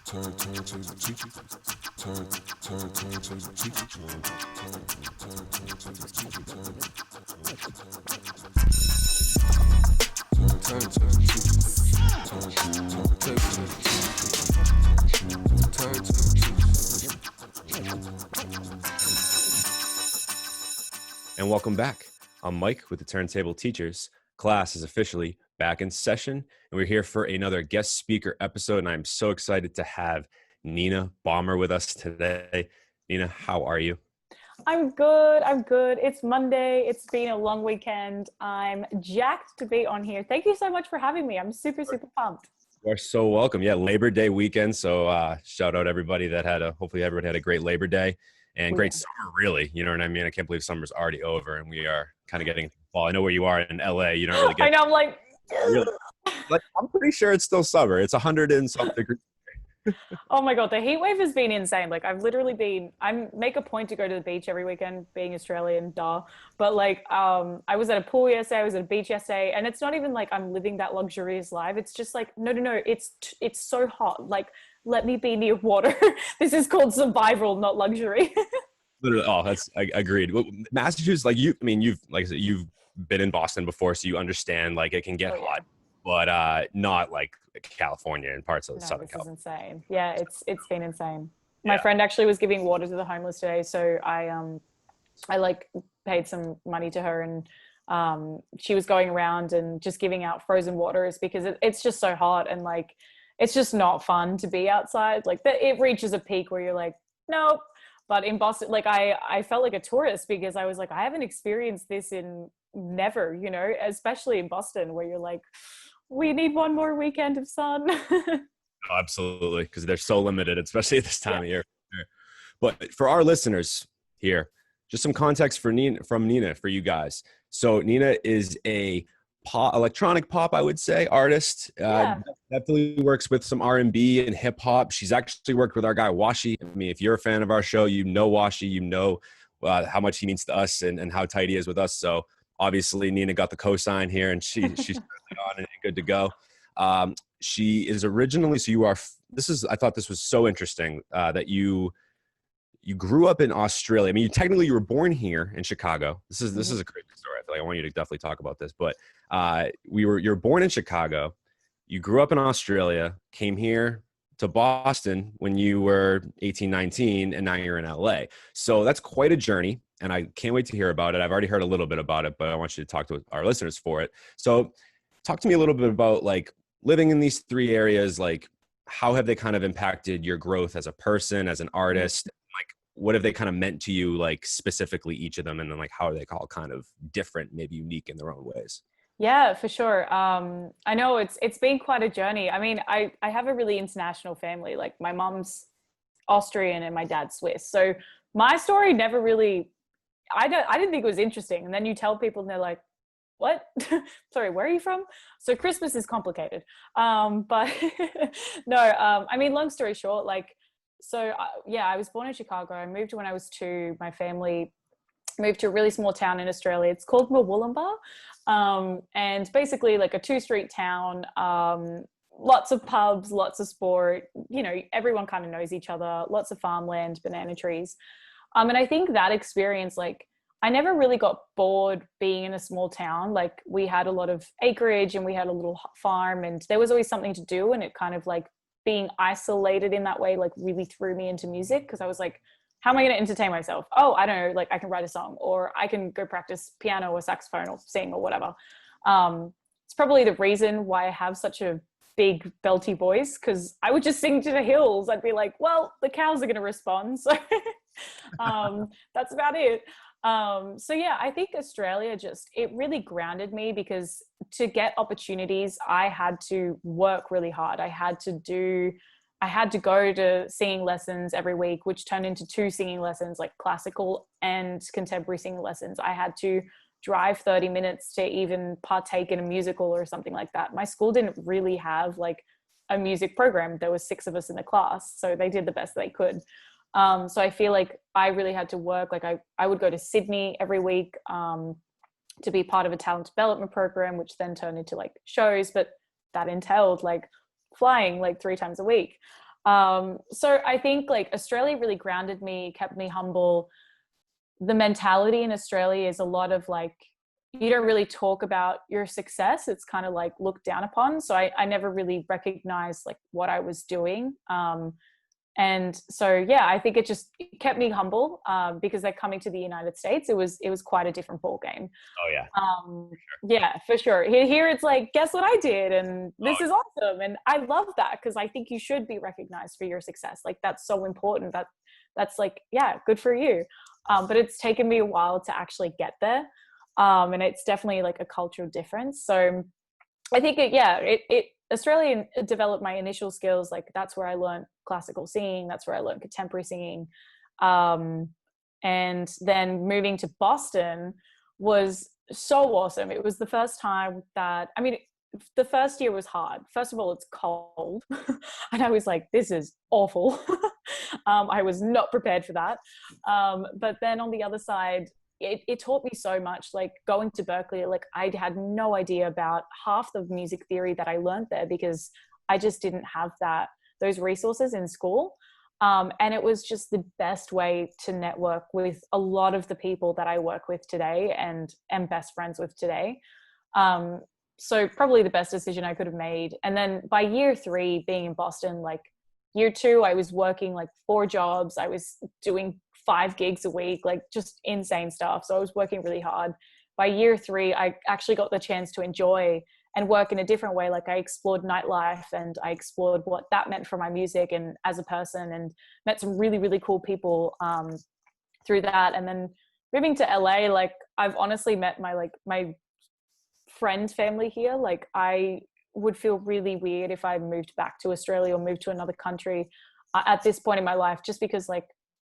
Turn to the teacher. Turn to the teacher. Turn to the teacher. Turn to the teacher. Turn to the teacher. And welcome back. I'm Mike with the Turntable Teachers. Class is officially back in session, and we're here for another guest speaker episode, and I'm so excited to have Nina Baumer with us today. Nina, how are you? I'm good. It's Monday. It's been a long weekend. I'm jacked to be on here. Thank you so much for having me. I'm super pumped. You are so welcome. Yeah, Labor Day weekend, so shout out everybody that hopefully everyone had a great Labor Day. And great summer, really. You know what I mean? I can't believe summer's already over and we are kind of getting into fall. I know where you are in LA. You don't really get. I know. I'm like, really, but I'm pretty sure it's still summer. It's 100 and something degrees. Oh my God, the heat wave has been insane. Like I make a point to go to the beach every weekend, being Australian, duh. But like, I was at a pool yesterday, I was at a beach yesterday, and it's not even like I'm living that luxurious life. It's just like, no, it's so hot. Like, let me be near water. This is called survival, not luxury. Literally, I agreed. Massachusetts, like you've been in Boston before, so you understand like it can get hot, but not like California and parts of Southern California. This is insane. Yeah, it's been insane. My friend actually was giving water to the homeless today, so I like paid some money to her, and she was going around and just giving out frozen waters because it's just so hot, and like it's just not fun to be outside. Like it reaches a peak where you're like, nope. But in Boston, like I felt like a tourist because I was like, I haven't experienced this in never, you know, especially in Boston where you're like, we need one more weekend of sun. Oh, absolutely, because they're so limited, especially at this time of year. But for our listeners here, just some context from Nina for you guys. So Nina is a electronic pop, I would say, artist. Definitely works with some R&B and hip hop. She's actually worked with our guy Washi. I mean, if you're a fan of our show, you know Washi, you know how much he means to us and how tight he is with us. So obviously Nina got the cosign here, and she's on and good to go. She is originally, I thought this was so interesting that you grew up in Australia. I mean, you were born here in Chicago. This is a crazy story. I feel like I want you to definitely talk about this, but you're born in Chicago. You grew up in Australia, came here to Boston when you were 18, 19, and now you're in LA. So that's quite a journey, and I can't wait to hear about it. I've already heard a little bit about it, but I want you to talk to our listeners for it. So talk to me a little bit about like living in these three areas. Like, how have they kind of impacted your growth as a person, as an artist? Like, what have they kind of meant to you, like specifically each of them? And then like, how are they all kind of different, maybe unique in their own ways? Yeah, for sure. I know it's been quite a journey. I mean, I have a really international family. Like my mom's Austrian and my dad's Swiss. So my story never really, I didn't think it was interesting. And then you tell people and they're like, what? Sorry, where are you from? So Christmas is complicated. But no, I mean, long story short, like, so I was born in Chicago. I moved when I was 2. My family moved to a really small town in Australia. It's called Murwillumbah. And basically like a 2-street town, lots of pubs, lots of sport, you know, everyone kind of knows each other, lots of farmland, banana trees. And I think that experience, like, I never really got bored being in a small town. Like we had a lot of acreage and we had a little farm and there was always something to do. And it kind of like being isolated in that way, like really threw me into music. Cause I was like, how am I going to entertain myself? Oh, I don't know. Like I can write a song or I can go practice piano or saxophone or sing or whatever. It's probably the reason why I have such a big belty voice. Cause I would just sing to the hills. I'd be like, well, the cows are going to respond. So that's about it. So yeah, I think Australia it really grounded me because to get opportunities, I had to work really hard. I had to go to singing lessons every week, which turned into 2 singing lessons, like classical and contemporary singing lessons. I had to drive 30 minutes to even partake in a musical or something like that. My school didn't really have like a music program. There was 6 of us in the class, so they did the best they could. So I feel like I really had to work. Like I would go to Sydney every week to be part of a talent development program, which then turned into like shows, but that entailed like flying like 3 times a week. So I think like Australia really grounded me, kept me humble. The mentality in Australia is a lot of like, you don't really talk about your success. It's kind of like looked down upon. So I never really recognized like what I was doing. And so, yeah, I think it kept me humble, because like coming to the United States, it was quite a different ball game. Oh yeah. Yeah, for sure. Here it's like, guess what I did? And this is awesome. And I love that because I think you should be recognized for your success. Like that's so important. That's like, yeah, good for you. But it's taken me a while to actually get there. And it's definitely like a cultural difference. So I think Australia developed my initial skills. Like that's where I learned classical singing. That's where I learned contemporary singing. And then moving to Boston was so awesome. It was the first time that, I mean, the first year was hard. First of all, it's cold. And I was like, this is awful. I was not prepared for that. But then on the other side, it taught me so much. Like going to Berkeley, like I had no idea about half the music theory that I learned there because I just didn't have those resources in school. And it was just the best way to network with a lot of the people that I work with today and am best friends with today. So probably the best decision I could have made. And then by year 3 being in Boston, like year 2, I was working like 4 jobs. I was doing 5 gigs a week, like just insane stuff. So I was working really hard. By year 3, I actually got the chance to enjoy and work in a different way. Like I explored nightlife and I explored what that meant for my music and as a person, and met some really, really cool people through that. And then moving to LA, like I've honestly met my friend family here. Like I would feel really weird if I moved back to Australia or moved to another country at this point in my life, just because like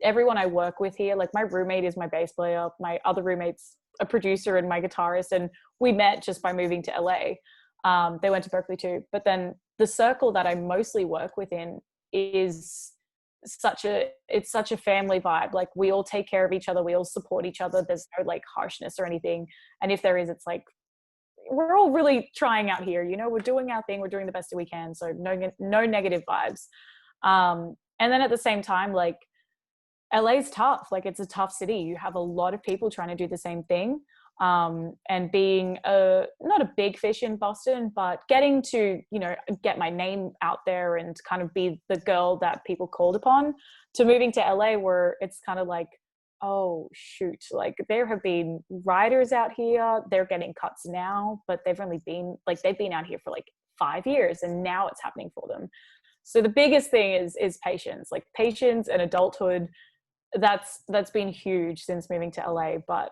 everyone I work with here, like my roommate is my bass player, my other roommate's a producer and my guitarist, and we met just by moving to LA. They went to Berkeley too, but then the circle that I mostly work within is such a family vibe. Like we all take care of each other, we all support each other. There's no like harshness or anything, and if there is, it's like we're all really trying out here, you know, we're doing our thing, we're doing the best that we can. So no negative vibes. And then at the same time, like LA's tough. Like it's a tough city. You have a lot of people trying to do the same thing. And being not a big fish in Boston, but getting to, you know, get my name out there and kind of be the girl that people called upon, to moving to LA where it's kind of like, oh shoot, like there have been writers out here, they're getting cuts now, but they've been out here for like 5 years and now it's happening for them. So the biggest thing is patience, like patience and adulthood. That's been huge since moving to LA. But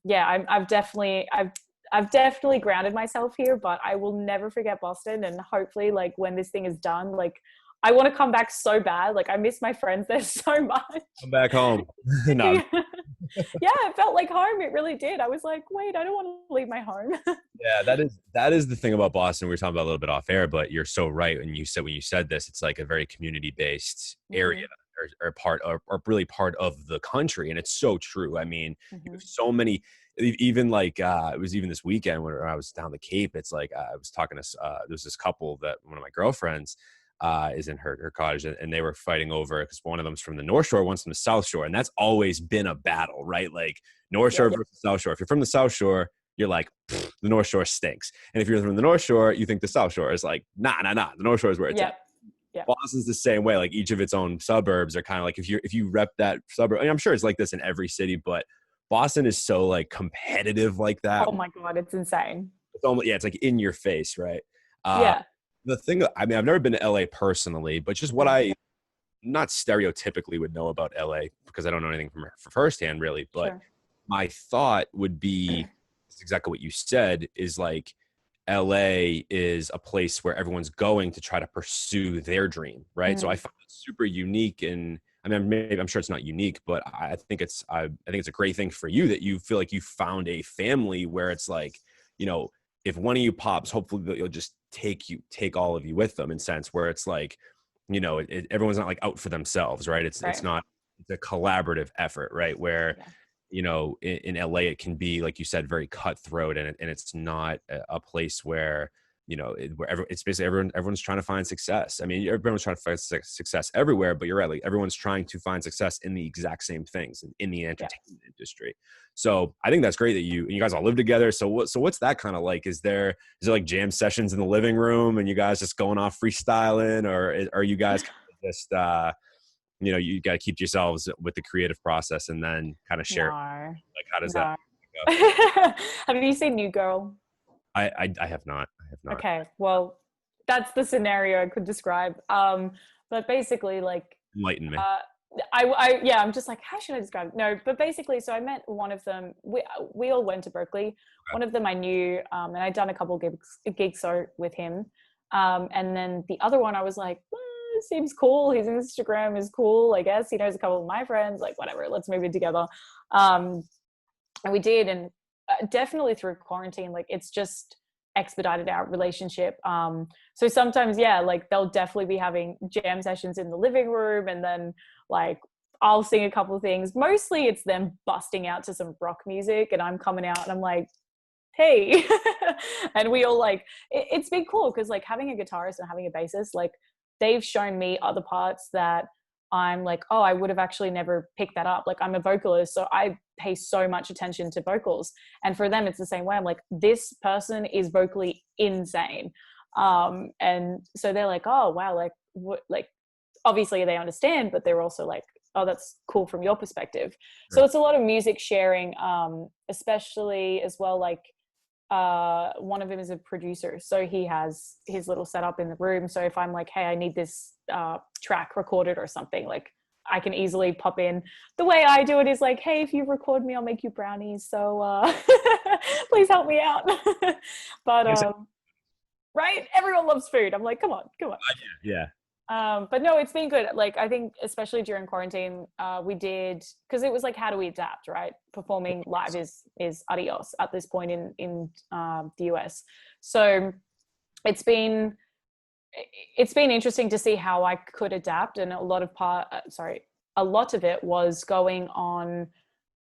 yeah, I've definitely grounded myself here, but I will never forget Boston. And hopefully like when this thing is done, like I want to come back so bad. Like I miss my friends there so much. Come back home. No. Yeah, it felt like home. It really did. I was like, wait, I don't want to leave my home. Yeah, that is the thing about Boston. We were talking about a little bit off air, but you're so right. And when you said this, it's like a very community based area. Or part or really part of the country, and it's so true. I mean, you have so many, even like it was even this weekend when I was down the Cape. It's like I was talking to there's this couple that one of my girlfriends is in her cottage, and they were fighting over because one of them's from the North Shore, one's from the South Shore, and that's always been a battle, right? Like North Shore versus South Shore. If you're from the South Shore, you're like, the North Shore stinks, and if you're from the North Shore, you think the South Shore is like, nah. The North Shore is where it's at. Yeah. Boston's the same way. Like each of its own suburbs are kind of like, if you rep that suburb, I mean, I'm sure it's like this in every city, but Boston is so like competitive like that. Oh my God, it's insane. It's almost, it's like in your face, right? Yeah. The thing, I mean, I've never been to LA personally, but just what I not stereotypically would know about LA, because I don't know anything from firsthand really, but my thought would be exactly what you said, is like LA is a place where everyone's going to try to pursue their dream, right? So I find it super unique, and I mean, I'm sure it's not unique, but I think it's a great thing for you that you feel like you found a family where it's like, you know, if one of you pops, hopefully you'll just take all of you with them, in sense where it's like, you know, everyone's not like out for themselves, right? It's not, it's a collaborative effort, right? Where you know, in LA, it can be, like you said, very cutthroat, and it's not a place where, it's basically everyone's trying to find success. I mean, everyone's trying to find success everywhere, but you're right. Like everyone's trying to find success in the exact same things in the entertainment industry. So I think that's great that you guys all live together. So what's that kind of like? Is there like jam sessions in the living room and you guys just going off freestyling, or are you guys kind of just, you got to keep yourselves with the creative process and then kind of share? No. Like, how does that go? Have you seen New Girl? I have not. Okay, well, that's the scenario I could describe. But basically, like, enlighten me. I'm just like, how should I describe it? No, but basically, so I met one of them. We all went to Berkeley. Okay. One of them I knew, and I'd done a couple gigs with him. And then the other one, I was like, seems cool. His Instagram is cool, I guess. He knows a couple of my friends. Like, whatever, let's move in together. And we did, and definitely through quarantine, like, it's just expedited our relationship. So sometimes, like, they'll definitely be having jam sessions in the living room, and then like I'll sing a couple of things. Mostly it's them busting out to some rock music and I'm coming out and I'm like, hey. And we all like, it's been cool because like having a guitarist and having a bassist, like they've shown me other parts that I'm like, oh, I would have actually never picked that up. Like I'm a vocalist, so I pay so much attention to vocals. And for them, it's the same way. I'm like, this person is vocally insane. And so they're like, oh, wow, like what, like, obviously they understand, but they're also like, oh, that's cool from your perspective. So it's a lot of music sharing, especially as well, like, one of them is a producer, so he has his little setup in the room. So if I'm like, hey, I need this track recorded or something, like I can easily pop in. The way I do it is like, hey, if you record me, I'll make you brownies, so please help me out. But right, everyone loves food. I'm like, come on. Yeah. But no, it's been good. Like, I think especially during quarantine, we did, because it was like, how do we adapt, right? Performing live is adios at this point in the US. So it's been interesting to see how I could adapt. And a lot of it was going on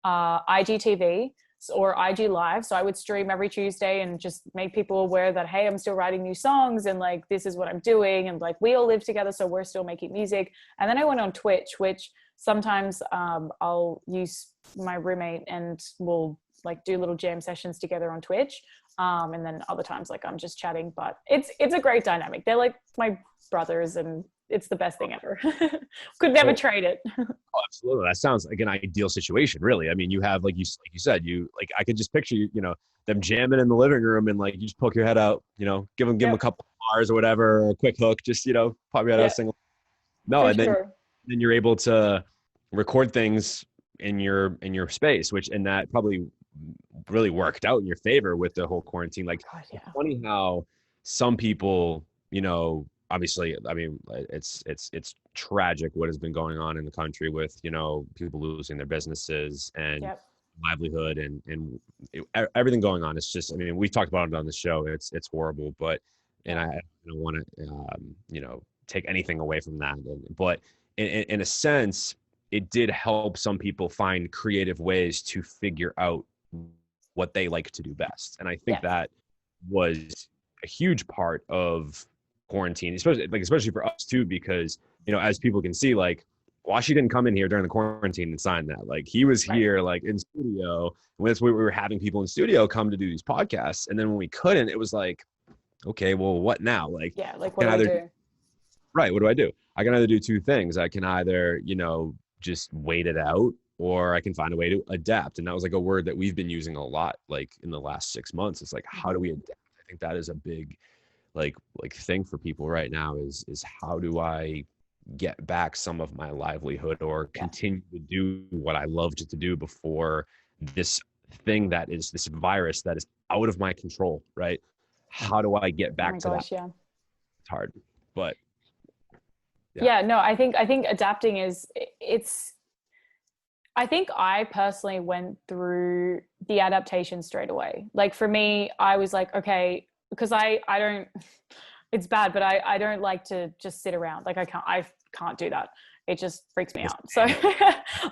IGTV or IG Live. So I would stream every Tuesday and just make people aware that, hey, I'm still writing new songs and like, this is what I'm doing. And like, we all live together, so we're still making music. And then I went on Twitch, which sometimes I'll use my roommate and we'll like do little jam sessions together on Twitch. And then other times, like I'm just chatting, but it's a great dynamic. They're like my brothers and it's the best thing ever. Could never trade it. Oh, absolutely. That sounds like an ideal situation, really. I mean, you have, like you said, I could just picture, them jamming in the living room and like, you just poke your head out, give them a couple of bars or whatever, or a quick hook, just, pop your head out, sing. No, and then you're able to record things in your space, and that probably really worked out in your favor with the whole quarantine. Like, It's funny how some people, obviously, I mean, it's tragic what has been going on in the country with, people losing their businesses and livelihood and everything going on. It's just, I mean, we've talked about it on the show. It's horrible, and I don't want to, take anything away from that. But in a sense, it did help some people find creative ways to figure out what they like to do best. And I think that was a huge part of quarantine, especially for us too, because as people can see, like Washi didn't come in here during the quarantine and sign that. Like he was here like in studio. When we were having people in studio come to do these podcasts, and then when we couldn't, it was like, okay, well, what now? Like, like what do I do? Right, what do I do? I can either do two things. I can either just wait it out, or I can find a way to adapt. And that was like a word that we've been using a lot, like in the last 6 months. It's like, how do we adapt? I think that is a big like thing for people right now is how do I get back some of my livelihood or continue to do what I loved to do before this thing that is this virus that is out of my control, right? How do I get back to that? Yeah. It's hard, but no, I think adapting I think I personally went through the adaptation straight away. Like for me, I was like, okay, because I don't, it's bad, but I don't like to just sit around. Like I can't do that. It just freaks me out. So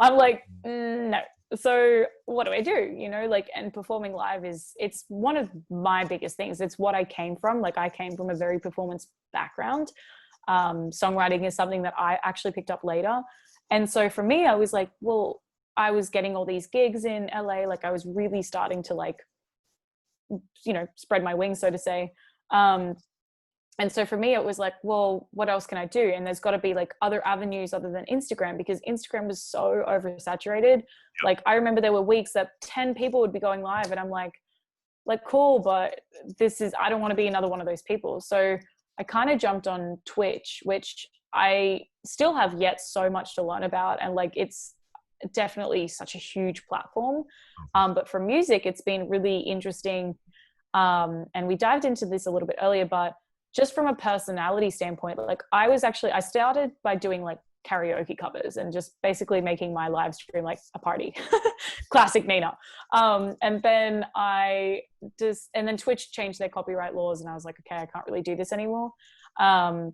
I'm like, no, so what do I do? You know, like, and performing live it's one of my biggest things. It's what I came from. Like, I came from a very performance background. Songwriting is something that I actually picked up later. And so for me, I was like, well, I was getting all these gigs in LA. Like, I was really starting to, like, you know, spread my wings, so to say. And so for me, it was like, well, what else can I do? And there's got to be like other avenues other than Instagram, because Instagram was so oversaturated. Like, I remember there were weeks that 10 people would be going live, and I'm like, cool, but I don't want to be another one of those people. So I kind of jumped on Twitch, which I still have yet so much to learn about. And like, it's definitely such a huge platform. But for music, it's been really interesting. And we dived into this a little bit earlier, but just from a personality standpoint, like, I started by doing like karaoke covers and just basically making my live stream like a party. Classic Nina. And then Twitch changed their copyright laws, and I was like, okay, I can't really do this anymore. And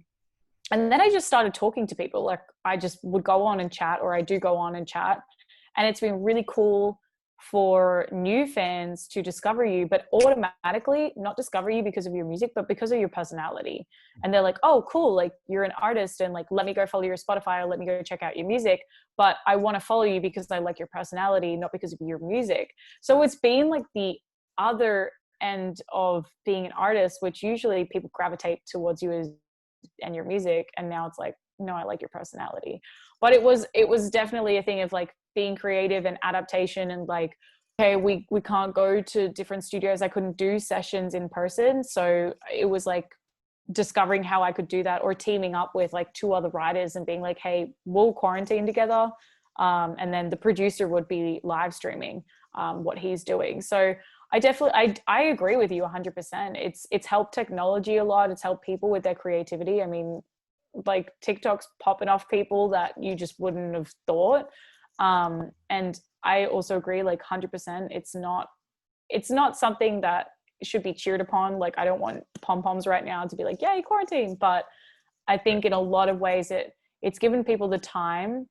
then I just started talking to people. Like, I just would go on and chat, or I do go on and chat. And it's been really cool for new fans to discover you, but automatically not discover you because of your music, but because of your personality. And they're like, oh, cool, like, you're an artist, and like, let me go follow your Spotify, or let me go check out your music. But I want to follow you because I like your personality, not because of your music. So it's been like the other end of being an artist, which usually people gravitate towards you and your music. And now it's like, no, I like your personality. But it was definitely a thing of like being creative and adaptation, and like, okay, we can't go to different studios. I couldn't do sessions in person. So it was like discovering how I could do that, or teaming up with like 2 other writers and being like, hey, we'll quarantine together. And then the producer would be live streaming what he's doing. So I agree with you 100%. It's helped technology a lot. It's helped people with their creativity. I mean, like, TikTok's popping off people that you just wouldn't have thought. And I also agree, like, 100%. It's not something that should be cheered upon. Like, I don't want pom-poms right now to be like, yay, quarantine. But I think in a lot of ways it's given people the time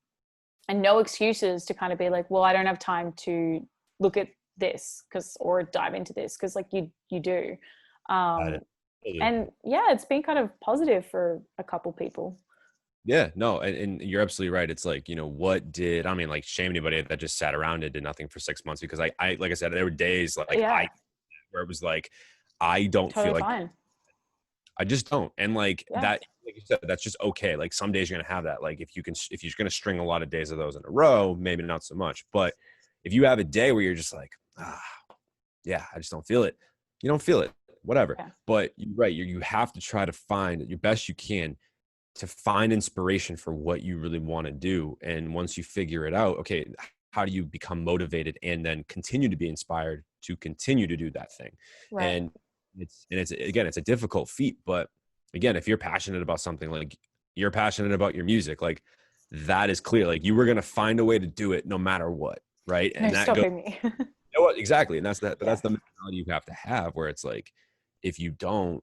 and no excuses to kind of be like, well, I don't have time to look at this or dive into this, because like you do. And yeah, it's been kind of positive for a couple people. Yeah, no, and you're absolutely right. It's like, you know, I mean, like, shame anybody that just sat around and did nothing for 6 months, because I like I said, there were days like Yeah, where it was like, I don't totally feel like fine. I just don't. And like Yeah. that, like you said, that's just okay. Like, some days you're going to have that. Like, if you're going to string a lot of days of those in a row, maybe not so much. But if you have a day where you're just like, yeah, I just don't feel it. You don't feel it, whatever. Yeah. But you're right. You have to try to find your best you can to find inspiration for what you really want to do. And once you figure it out, okay, how do you become motivated and then continue to be inspired to continue to do that thing? Right. And it's again, it's a difficult feat, but again, if you're passionate about something, like you're passionate about your music, like, that is clear. Like, you were going to find a way to do it no matter what. Right. No And that stopping me. you know what, exactly. And that's that, but Yeah. that's the mentality you have to have, where it's like, if you don't,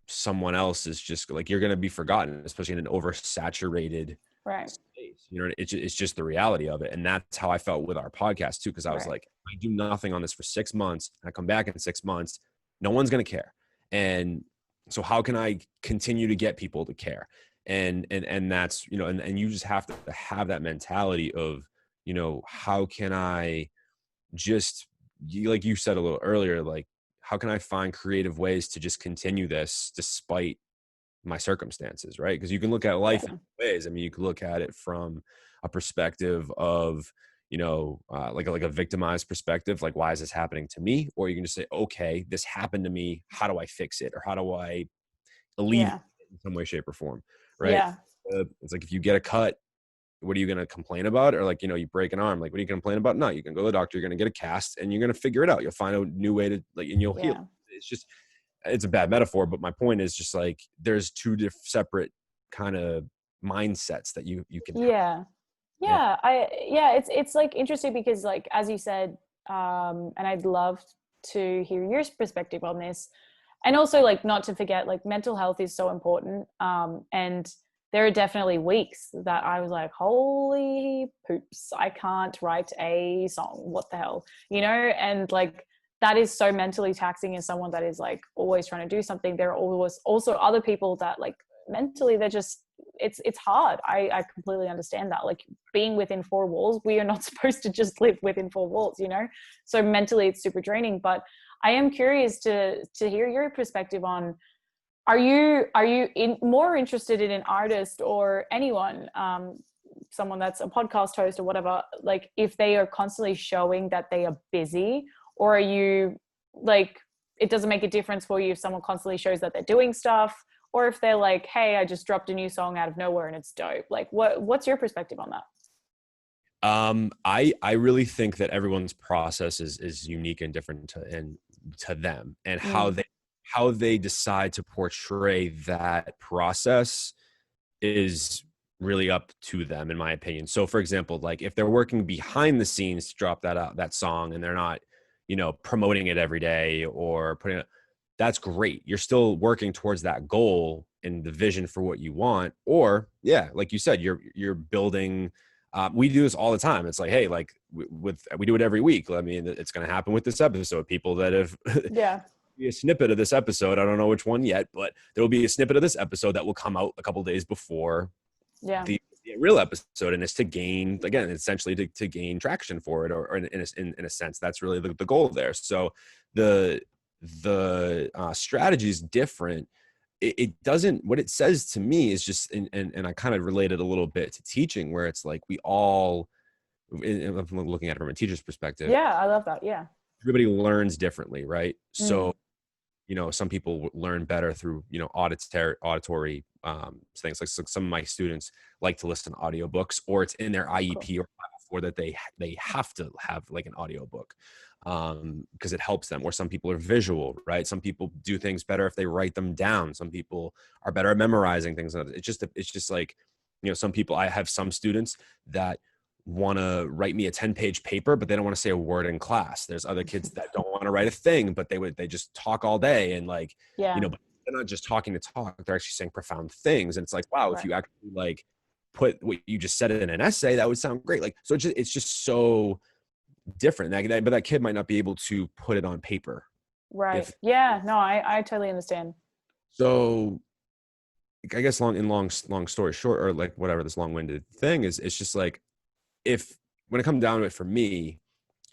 someone else is just like, you're going to be forgotten, especially in an oversaturated Right. space. You know, it's just the reality of it. And that's how I felt with our podcast too. Cause I was Right. like, I do nothing on this for 6 months. I come back in 6 months, no one's going to care. And so how can I continue to get people to care? And that's, you know, and you just have to have that mentality of, you know, how can I just, like you said a little earlier, like, how can I find creative ways to just continue this despite my circumstances, right? Because you can look at life in ways. I mean, you can look at it from a perspective of, you know, like a victimized perspective, like, why is this happening to me? Or you can just say, okay, this happened to me. How do I fix it? Or how do I alleviate it in some way, shape, or form, right? Yeah. It's like, if you get a cut, what are you going to complain about? Or like, you know, you break an arm, like, what are you going to complain about? No, you can go to the doctor, you're going to get a cast, and you're going to figure it out. You'll find a new way to, like, and you'll heal. It's a bad metaphor, but my point is just like, there's 2 separate kind of mindsets that you can have. It's like interesting because, like, as you said, and I'd love to hear your perspective on this. And also, like, not to forget, like, mental health is so important. And there are definitely weeks that I was like, holy poops, I can't write a song. What the hell? You know, and like that is so mentally taxing as someone that is like always trying to do something. There are always also other people that like mentally they're just it's hard. I completely understand that. Like being within four walls, we are not supposed to just live within four walls, you know? So mentally it's super draining. But I am curious to hear your perspective on, are you more interested in an artist or anyone, someone that's a podcast host or whatever, like if they are constantly showing that they are busy, or are you like, it doesn't make a difference for you if someone constantly shows that they're doing stuff, or if they're like, hey, I just dropped a new song out of nowhere and it's dope? Like what's your perspective on that? I really think that everyone's process is unique and different to them, and how they decide to portray that process is really up to them, in my opinion. So for example, like if they're working behind the scenes to drop that song, and they're not, you know, promoting it every day or putting it, that's great. You're still working towards that goal and the vision for what you want. Or yeah, like you said, you're building. We do this all the time. It's like, hey, like we do it every week. I mean, it's going to happen with this episode. People that have be a snippet of this episode. I don't know which one yet, but there will be a snippet of this episode that will come out a couple days before the real episode, and it's to gain, again, essentially to gain traction for it, or in a sense, that's really the goal there. So the strategy is different. It doesn't, what it says to me is just, and I kind of related a little bit to teaching, where it's like we all, I'm looking at it from a teacher's perspective. Yeah, I love that. Yeah. Everybody learns differently, right? So, you know, some people learn better through, you know, auditory things. Like some of my students like to listen to audiobooks, or it's in their IEP or that they have to have like an audiobook because it helps them. Or some people are visual, right? Some people do things better if they write them down. Some people are better at memorizing things. It's just like, you know, some people, I have some students that want to write me a 10-page paper, but they don't want to say a word in class. There's other kids that don't want to write a thing, but they just talk all day, and like, you know, but they're not just talking to talk, they're actually saying profound things. And it's like, wow, if you actually like put what you just said in an essay, that would sound great. Like, so it's just so different. But that kid might not be able to put it on paper. Right. No, I totally understand. So I guess long story short, or like whatever, this long-winded thing is, it's just like, when it comes down to it, for me,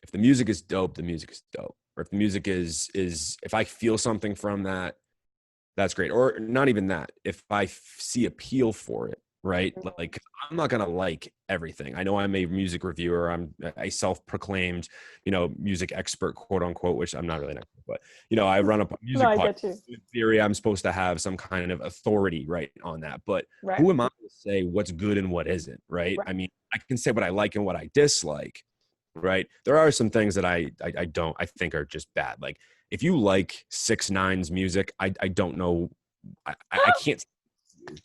if the music is dope, the music is dope. Or if the music is if I feel something from that, that's great. Or not even that, if I see appeal for it, right? Like, I'm not going to like everything. I know I'm a music reviewer. I'm a self-proclaimed, you know, music expert, quote unquote, which I'm not really an expert, but, you know, I run a music podcast. In theory, I'm supposed to have some kind of authority, right, on that. But who am I to say what's good and what isn't, right? I mean, I can say what I like and what I dislike, right? There are some things that I think are just bad. Like, if you like 6ix9ine's music, I don't know. I can't,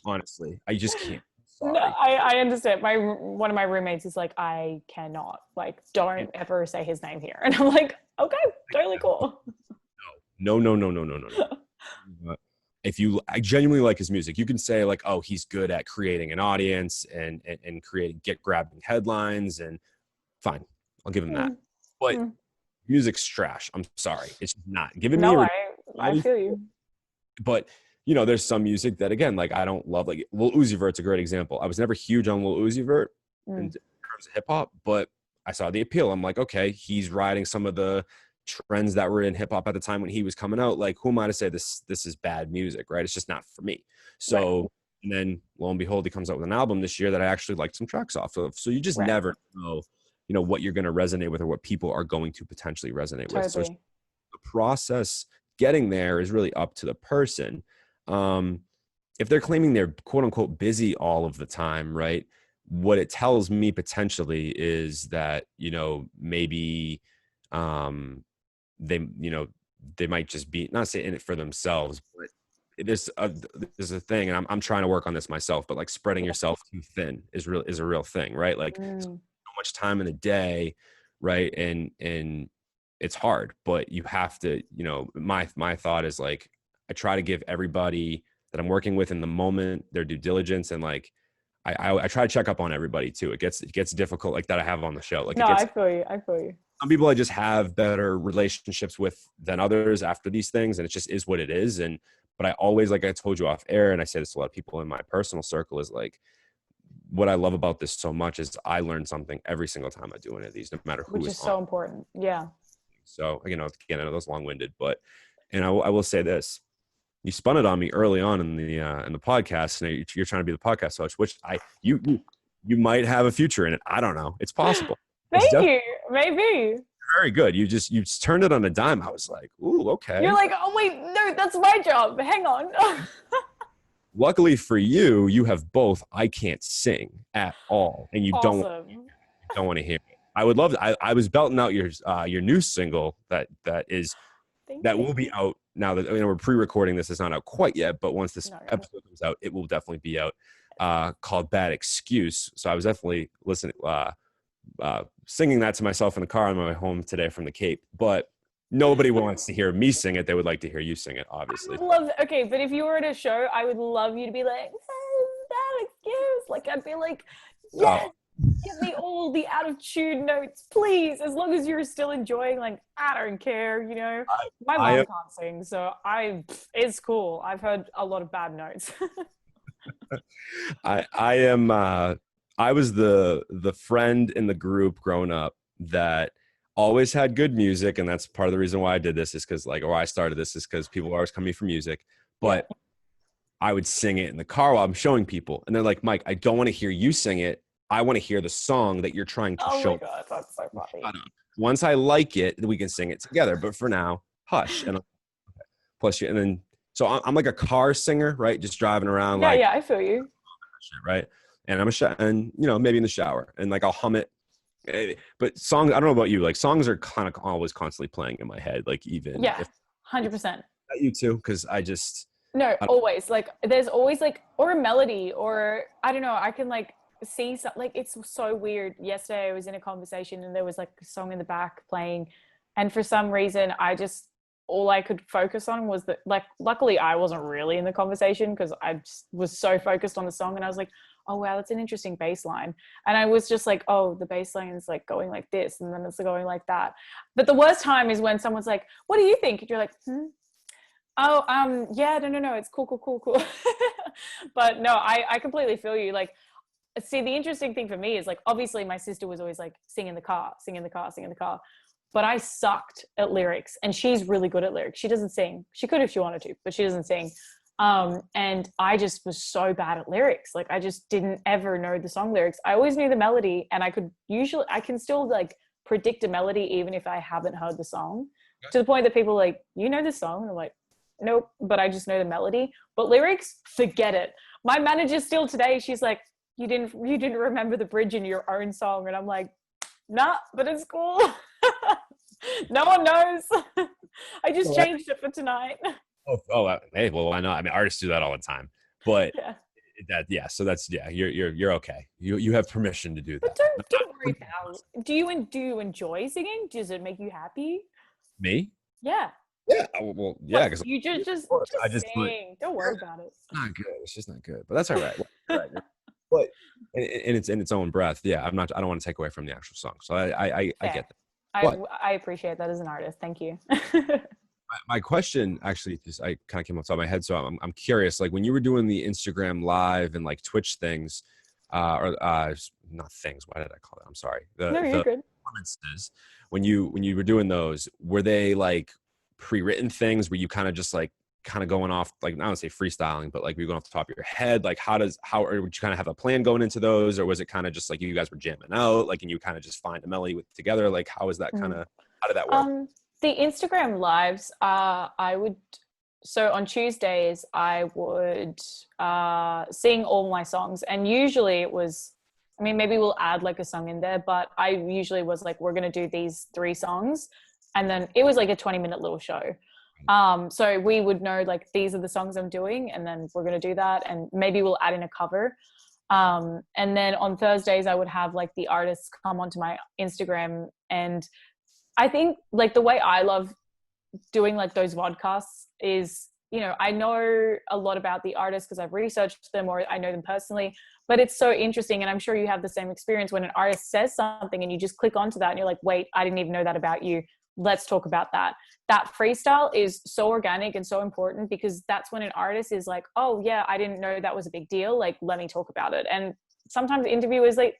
honestly. I just can't. No, I understand. One of my roommates is like, I cannot, like, don't ever say his name here. And I'm like, okay, totally cool. No. I genuinely like his music, you can say like, oh, he's good at creating an audience and grabbing headlines, and fine, I'll give him that. But music's trash. I'm sorry. It's not giving me. I feel you. But, you know, there's some music that, again, like, I don't love. Like Lil Uzi Vert's a great example. I was never huge on Lil Uzi Vert in terms of hip hop, but I saw the appeal. I'm like, okay, he's riding some of the trends that were in hip hop at the time when he was coming out. Like, who am I to say this is bad music, right? It's just not for me. So, and then lo and behold, he comes out with an album this year that I actually liked some tracks off of. So you just never know, you know, what you're going to resonate with or what people are going to potentially resonate with. So the process getting there is really up to the person. If they're claiming they're quote unquote busy all of the time, right? What it tells me potentially is that, you know, maybe they might just be, not say in it for themselves, but there's a thing, and I'm trying to work on this myself, but like spreading yourself too thin is a real thing, right? Like so much time in the day, right? And it's hard, but you have to, you know, my thought is like, I try to give everybody that I'm working with in the moment, their due diligence, and like I try to check up on everybody too. It gets difficult like that I have on the show. Like No, it gets I feel you. I feel you. some people I just have better relationships with than others after these things, and it just is what it is. And but I always, like I told you off air, and I say this to a lot of people in my personal circle, is like what I love about this so much is I learn something every single time I do any of these, no matter who Which is so important. Yeah. So, again, I know that's long-winded, but, and I will say this, you spun it on me early on in the podcast. And you're trying to be the podcast host, which you might have a future in it. I don't know. It's possible. Thank you. Maybe. Very good. You turned it on a dime. I was like, ooh, okay. You're like, oh wait, no, that's my job. Hang on. Luckily for you, you have both. I can't sing at all, and you don't want to hear it. I would love to. I was belting out your new single that will be out now that we're pre-recording this. It's not out quite yet, but once this episode comes out, it will definitely be out. Called "Bad Excuse." So I was definitely listening, singing that to myself in the car on my way home today from the Cape. But nobody wants to hear me sing it. They would like to hear you sing it, obviously. Okay, but if you were at a show, I would love you to be like, "Bad Excuse." Like I'd be like, yes. Give me all the out of tune notes, please. As long as you're still enjoying, like, I don't care, you know. My mom can't sing, so it's cool. I've heard a lot of bad notes. I was the friend in the group growing up that always had good music, and that's part of the reason why I did this is because or I started this is because people were always coming for music, but I would sing it in the car while I'm showing people, and they're like, Mike, I don't want to hear you sing it. I want to hear the song that you're trying to show. Oh my God, that's so funny. Once I like it, we can sing it together. But for now, hush. And plus, and then so I'm like a car singer, right? Just driving around. Yeah, I feel you. Right. And and maybe in the shower, and like I'll hum it. But songs, I don't know about you. Like songs are kind of always constantly playing in my head. Like even 100%. You too, because always like there's always like or a melody or I don't know. I can like see something like it's so weird. Yesterday I was in a conversation and there was like a song in the back playing, and for some reason all I could focus on was that, like, luckily I wasn't really in the conversation because I just was so focused on the song, and I was like, oh wow, that's an interesting bass line, and I was just like, oh, the bass line is like going like this and then it's going like that. But the worst time is when someone's like, what do you think? And you're like, yeah, no, it's cool. But no, I completely feel you. Like, see, the interesting thing for me is like, obviously my sister was always like, sing in the car. But I sucked at lyrics, and she's really good at lyrics. She doesn't sing. She could if she wanted to, but she doesn't sing. And I just was so bad at lyrics. Like I just didn't ever know the song lyrics. I always knew the melody, and I can still like predict a melody even if I haven't heard the song, to the point that people are like, you know this song? And I'm like, nope, but I just know the melody. But lyrics, forget it. My manager still today, she's like, you didn't remember the bridge in your own song. And I'm like, nah, but it's cool. No one knows. I just changed it for tonight. Hey, well, why not? I mean, artists do that all the time, but so that's, you're okay. You have permission to do that. But don't worry, pal. Do you enjoy singing? Does it make you happy? Me? Yeah. Yeah. Well, yeah. Because you just sing. Don't worry about it. It's not good. It's just not good. But that's all right. But and it's in its own breath. Yeah. I don't want to take away from the actual song. So I get that. I appreciate that as an artist. Thank you. My question actually I kind of came off the top of my head. So I'm curious, like when you were doing the Instagram live and like Twitch things, or not things, why did I call it? I'm sorry. No, you're good. Performances, when you were doing those, were they like pre-written things? Were you kind of just like going off, like, I don't say freestyling, but like were you going off the top of your head? Like or would you kind of have a plan going into those, or was it kind of just like you guys were jamming out, like, and you kind of just find a melody together? Like, how is that how did that work? The Instagram lives, so on Tuesdays I would sing all my songs, and usually it was, I mean, maybe we'll add like a song in there, but I usually was like, we're going to do these 3 songs. And then it was like a 20-minute little show. So we would know like, these are the songs I'm doing, and then we're going to do that. And maybe we'll add in a cover. And then on Thursdays I would have like the artists come onto my Instagram. And I think like the way I love doing like those vodcasts is you know, I know a lot about the artist because I've researched them or I know them personally, but it's so interesting. And I'm sure you have the same experience when an artist says something and you just click onto that and you're like, wait, I didn't even know that about you. Let's talk about that. That freestyle is so organic and so important because that's when an artist is like, oh yeah, I didn't know that was a big deal. Like, let me talk about it. And sometimes interviewers, they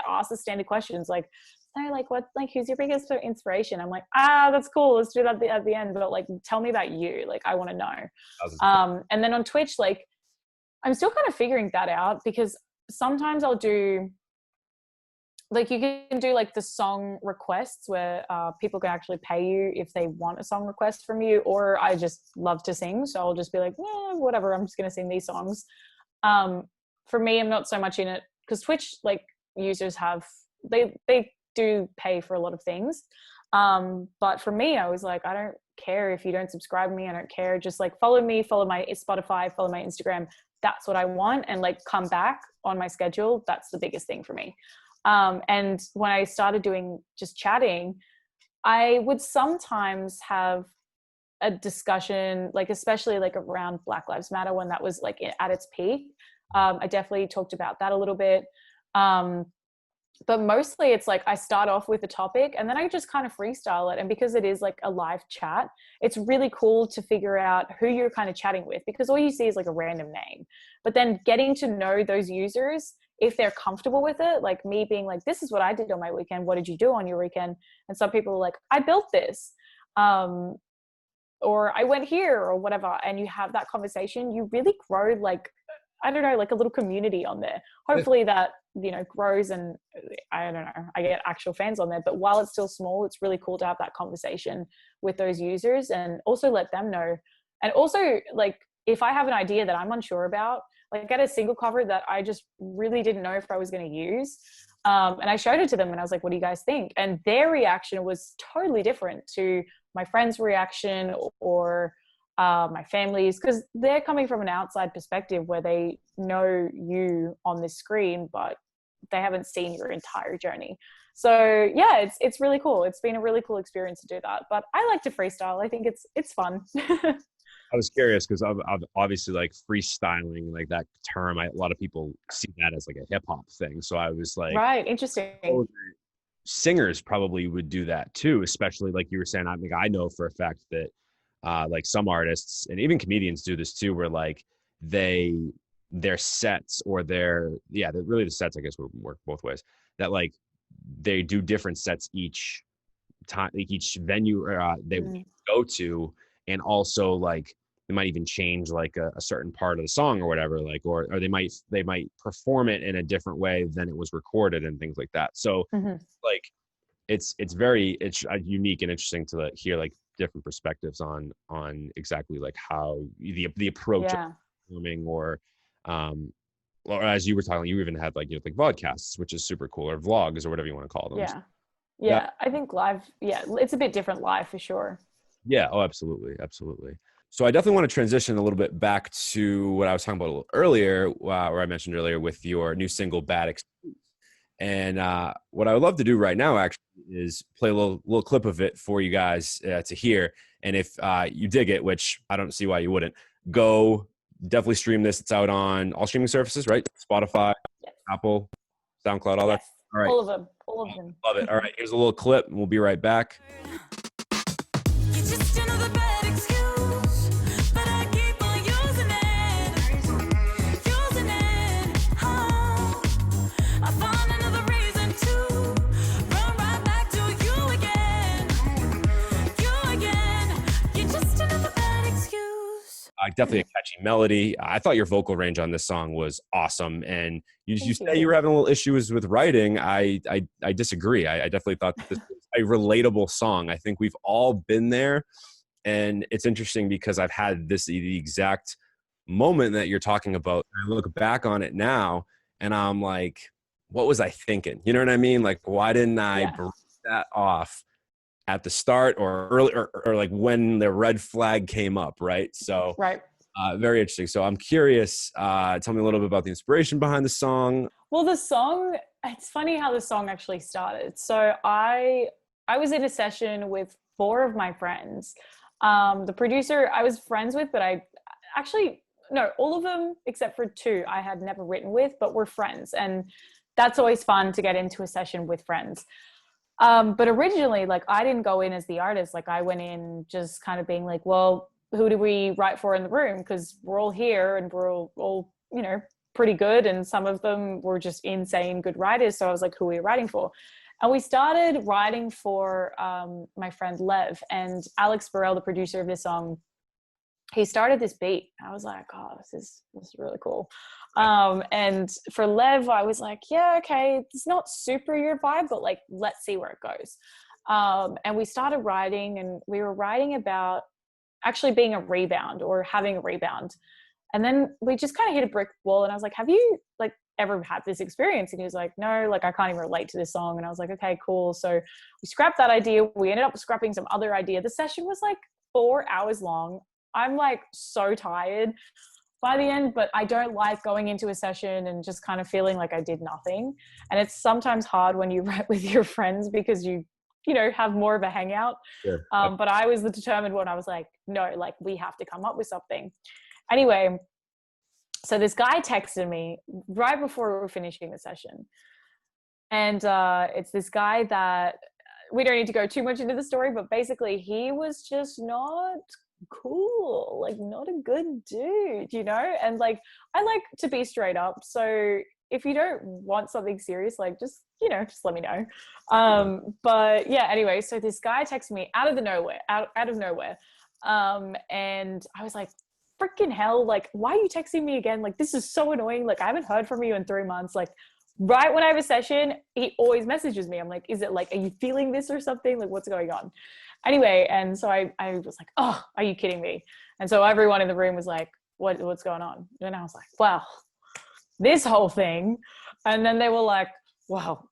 ask the standard questions like, so like, what, like, who's your biggest inspiration? I'm like, that's cool. Let's do that at the end. But like, tell me about you. Like, I want to know. And then on Twitch, like, I'm still kind of figuring that out because sometimes I'll do, like, you can do like the song requests where people can actually pay you if they want a song request from you, or I just love to sing. So I'll just be like, whatever, I'm just going to sing these songs. For me, I'm not so much in it because Twitch, like, users have, they do pay for a lot of things. But for me, I was like, I don't care if you don't subscribe to me. I don't care. Just like follow me, follow my Spotify, follow my Instagram. That's what I want. And like come back on my schedule. That's the biggest thing for me. And when I started doing just chatting, I would sometimes have a discussion, like especially like around Black Lives Matter when that was like at its peak. I definitely talked about that a little bit. But mostly it's like I start off with a topic and then I just kind of freestyle it. And because it is like a live chat, it's really cool to figure out who you're kind of chatting with because all you see is like a random name. But then getting to know those users, if they're comfortable with it, like me being like, this is what I did on my weekend. What did you do on your weekend? And some people are like, I built this. Or I went here or whatever. And you have that conversation, you really grow like, I don't know, like a little community on there. Hopefully that, you know, grows and I don't know, I get actual fans on there. But while it's still small, it's really cool to have that conversation with those users and also let them know. And also, like, if I have an idea that I'm unsure about, like get a single cover that I just really didn't know if I was going to use. And I showed it to them and I was like, what do you guys think? And their reaction was totally different to my friend's reaction or my family's, because they're coming from an outside perspective where they know you on this screen, but they haven't seen your entire journey. So yeah, it's really cool. It's been a really cool experience to do that. But I like to freestyle. I think it's fun. I was curious because I'm obviously like freestyling, like that term. A lot of people see that as like a hip hop thing. So I was like, right, interesting. Oh, singers probably would do that too, especially like you were saying. I think I know for a fact that like some artists and even comedians do this too, where like their sets or they're really the sets, I guess, would work both ways. That like they do different sets each time, like each venue they go to. And also like they might even change like a certain part of the song or whatever, like, or they might perform it in a different way than it was recorded and things like that. So like it's unique and interesting to hear like different perspectives on exactly like how the approach of performing or as you were talking, you even had like, you know, like vodcasts, which is super cool, or vlogs or whatever you want to call them. Yeah. I think live, it's a bit different live for sure. Yeah. Oh, absolutely. Absolutely. So I definitely want to transition a little bit back to what I was talking about a little earlier, where I mentioned earlier with your new single, Bad Excuse. And what I would love to do right now actually is play a little clip of it for you guys to hear. And if you dig it, which I don't see why you wouldn't, go definitely stream this. It's out on all streaming services, right? Spotify, Apple, SoundCloud, all that. All right. All of them. Love it. All right. Here's a little clip and we'll be right back. Definitely a catchy melody. I thought your vocal range on this song was awesome. And you say you were having a little issues with writing. I disagree. I definitely thought that this was a relatable song. I think we've all been there. And it's interesting because I've had the exact moment that you're talking about. I look back on it now and I'm like, what was I thinking? You know what I mean? Like, why didn't I break that off at the start or early or like when the red flag came up, right? So very interesting. So I'm curious, tell me a little bit about the inspiration behind the song. Well, the song, it's funny how the song actually started. So I was in a session with 4 of my friends. The producer I was friends with, but I actually, no, all of them except for 2 I had never written with, but we're friends. And that's always fun to get into a session with friends. But originally, like, I didn't go in as the artist. Like, I went in just kind of being like, well, who do we write for in the room? Because we're all here and we're all, you know, pretty good. And some of them were just insane good writers. So I was like, who are we writing for? And we started writing for my friend Lev, and Alex Burrell, the producer of this song. He started this beat. I was like, oh, this is really cool. And for Lev, I was like, yeah, okay, it's not super your vibe, but like, let's see where it goes. And we started writing, and we were writing about actually being a rebound or having a rebound. And then we just kind of hit a brick wall, and I was like, have you like ever had this experience? And he was like, no, like I can't even relate to this song. And I was like, okay, cool. So we scrapped that idea. We ended up scrapping some other idea. The session was like 4 hours long. I'm like so tired by the end, but I don't like going into a session and just kind of feeling like I did nothing. And it's sometimes hard when you write with your friends because you know, have more of a hangout. Sure. But I was the determined one. I was like, no, like we have to come up with something. Anyway, so this guy texted me right before we were finishing the session. And it's this guy that we don't need to go too much into the story, but basically he was just not cool, like not a good dude, you know? And like, I like to be straight up. So if you don't want something serious, like just, you know, just let me know. But yeah, anyway, so this guy texted me out of nowhere. And I was like, freaking hell, like, why are you texting me again? Like, this is so annoying. Like, I haven't heard from you in 3 months. Like, right when I have a session, he always messages me. I'm like, is it like, are you feeling this or something? Like, what's going on? Anyway, and so I was like, oh, are you kidding me? And so everyone in the room was like, what's going on? And I was like, well, this whole thing. And then they were like, wow,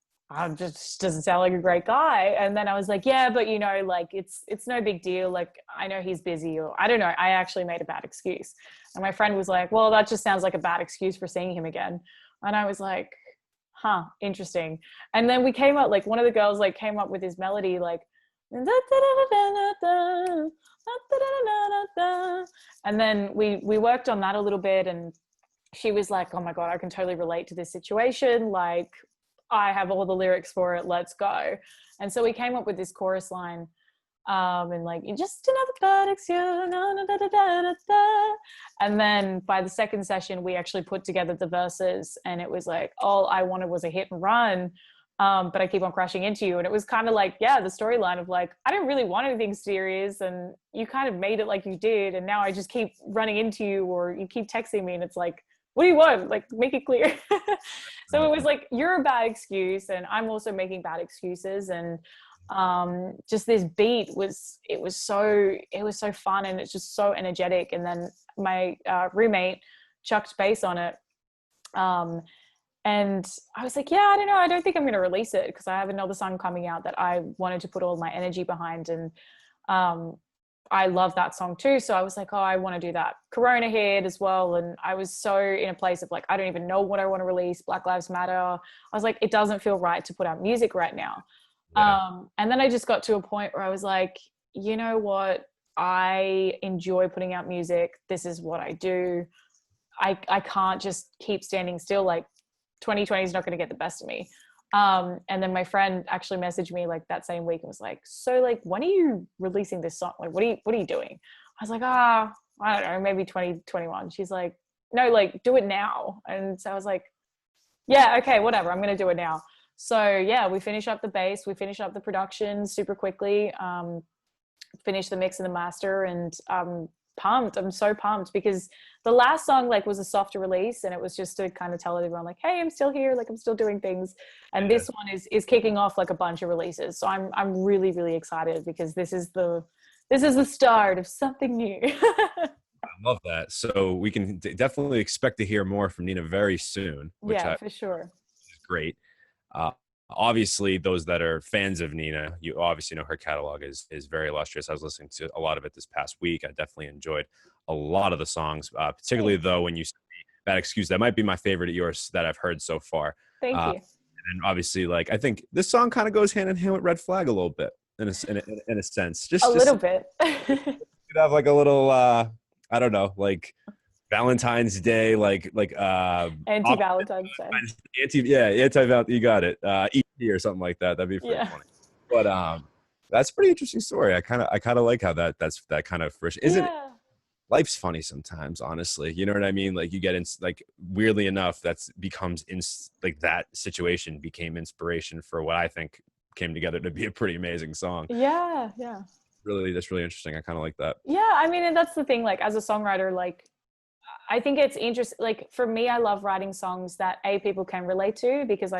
just doesn't sound like a great guy. And then I was like, yeah, but you know, like it's no big deal. Like, I know he's busy, or I don't know. I actually made a bad excuse. And my friend was like, well, that just sounds like a bad excuse for seeing him again. And I was like, huh, interesting. And then we came up, like one of the girls like came up with this melody, like, and then we worked on that a little bit, and she was like, oh my God, I can totally relate to this situation. Like, I have all the lyrics for it. Let's go. And so we came up with this chorus line, and like, just another bad excuse. And then by the second session, we actually put together the verses, and it was like, all I wanted was a hit and run. But I keep on crashing into you. And it was kind of like, yeah, the storyline of like, I didn't really want anything serious, and you kind of made it like you did. And now I just keep running into you, or you keep texting me, and it's like, what do you want? Like, make it clear. So it was like, you're a bad excuse, and I'm also making bad excuses. And just this beat was so fun, and it's just so energetic. And then my roommate chucked bass on it. And I was like, yeah, I don't know. I don't think I'm going to release it, because I have another song coming out that I wanted to put all my energy behind. And I love that song too. So I was like, oh, I want to do that. Corona hit as well. And I was so in a place of like, I don't even know what I want to release. Black Lives Matter. I was like, it doesn't feel right to put out music right now. Yeah. And then I just got to a point where I was like, you know what? I enjoy putting out music. This is what I do. I can't just keep standing still. Like, 2020 is not going to get the best of me. And then my friend actually messaged me like that same week and was like, so like, when are you releasing this song? Like, what are you doing? I was like, I don't know, maybe 2021. She's like, no, like, do it now. And so I was like, yeah, okay, whatever. I'm going to do it now. So yeah, we finish up the bass, we finish up the production super quickly, finish the mix and the master, and pumped. I'm so pumped, because the last song like was a softer release, and it was just to kind of tell everyone like, hey, I'm still here, like I'm still doing things. And this one is kicking off like a bunch of releases. So I'm really, really excited, because this is the start of something new. I love that. So we can definitely expect to hear more from Nina very soon. Which for sure. Is great. Obviously, those that are fans of Nina, you obviously know her catalog is very illustrious. I was listening to a lot of it this past week. I definitely enjoyed a lot of the songs, particularly though when you say Bad Excuse. That might be my favorite of yours that I've heard so far. Thank you. And obviously, like, I think this song kind of goes hand in hand with Red Flag a little bit, in a sense. Just little bit. You could have like a little, I I don't know, like Valentine's Day, Anti-Valentine's Day. anti you got it. ET or something like that. That'd be pretty Yeah. funny. But that's a pretty interesting story. I kind of like how that's that kind of fresh. Isn't Yeah. life's funny sometimes, honestly. You know what I mean? Like you get in, like weirdly enough, like that situation became inspiration for what I think came together to be a pretty amazing song. Yeah. That's really interesting. I kind of like that. Yeah, I mean, and that's the thing, like as a songwriter, like I think it's interesting, like for me, I love writing songs that people can relate to, because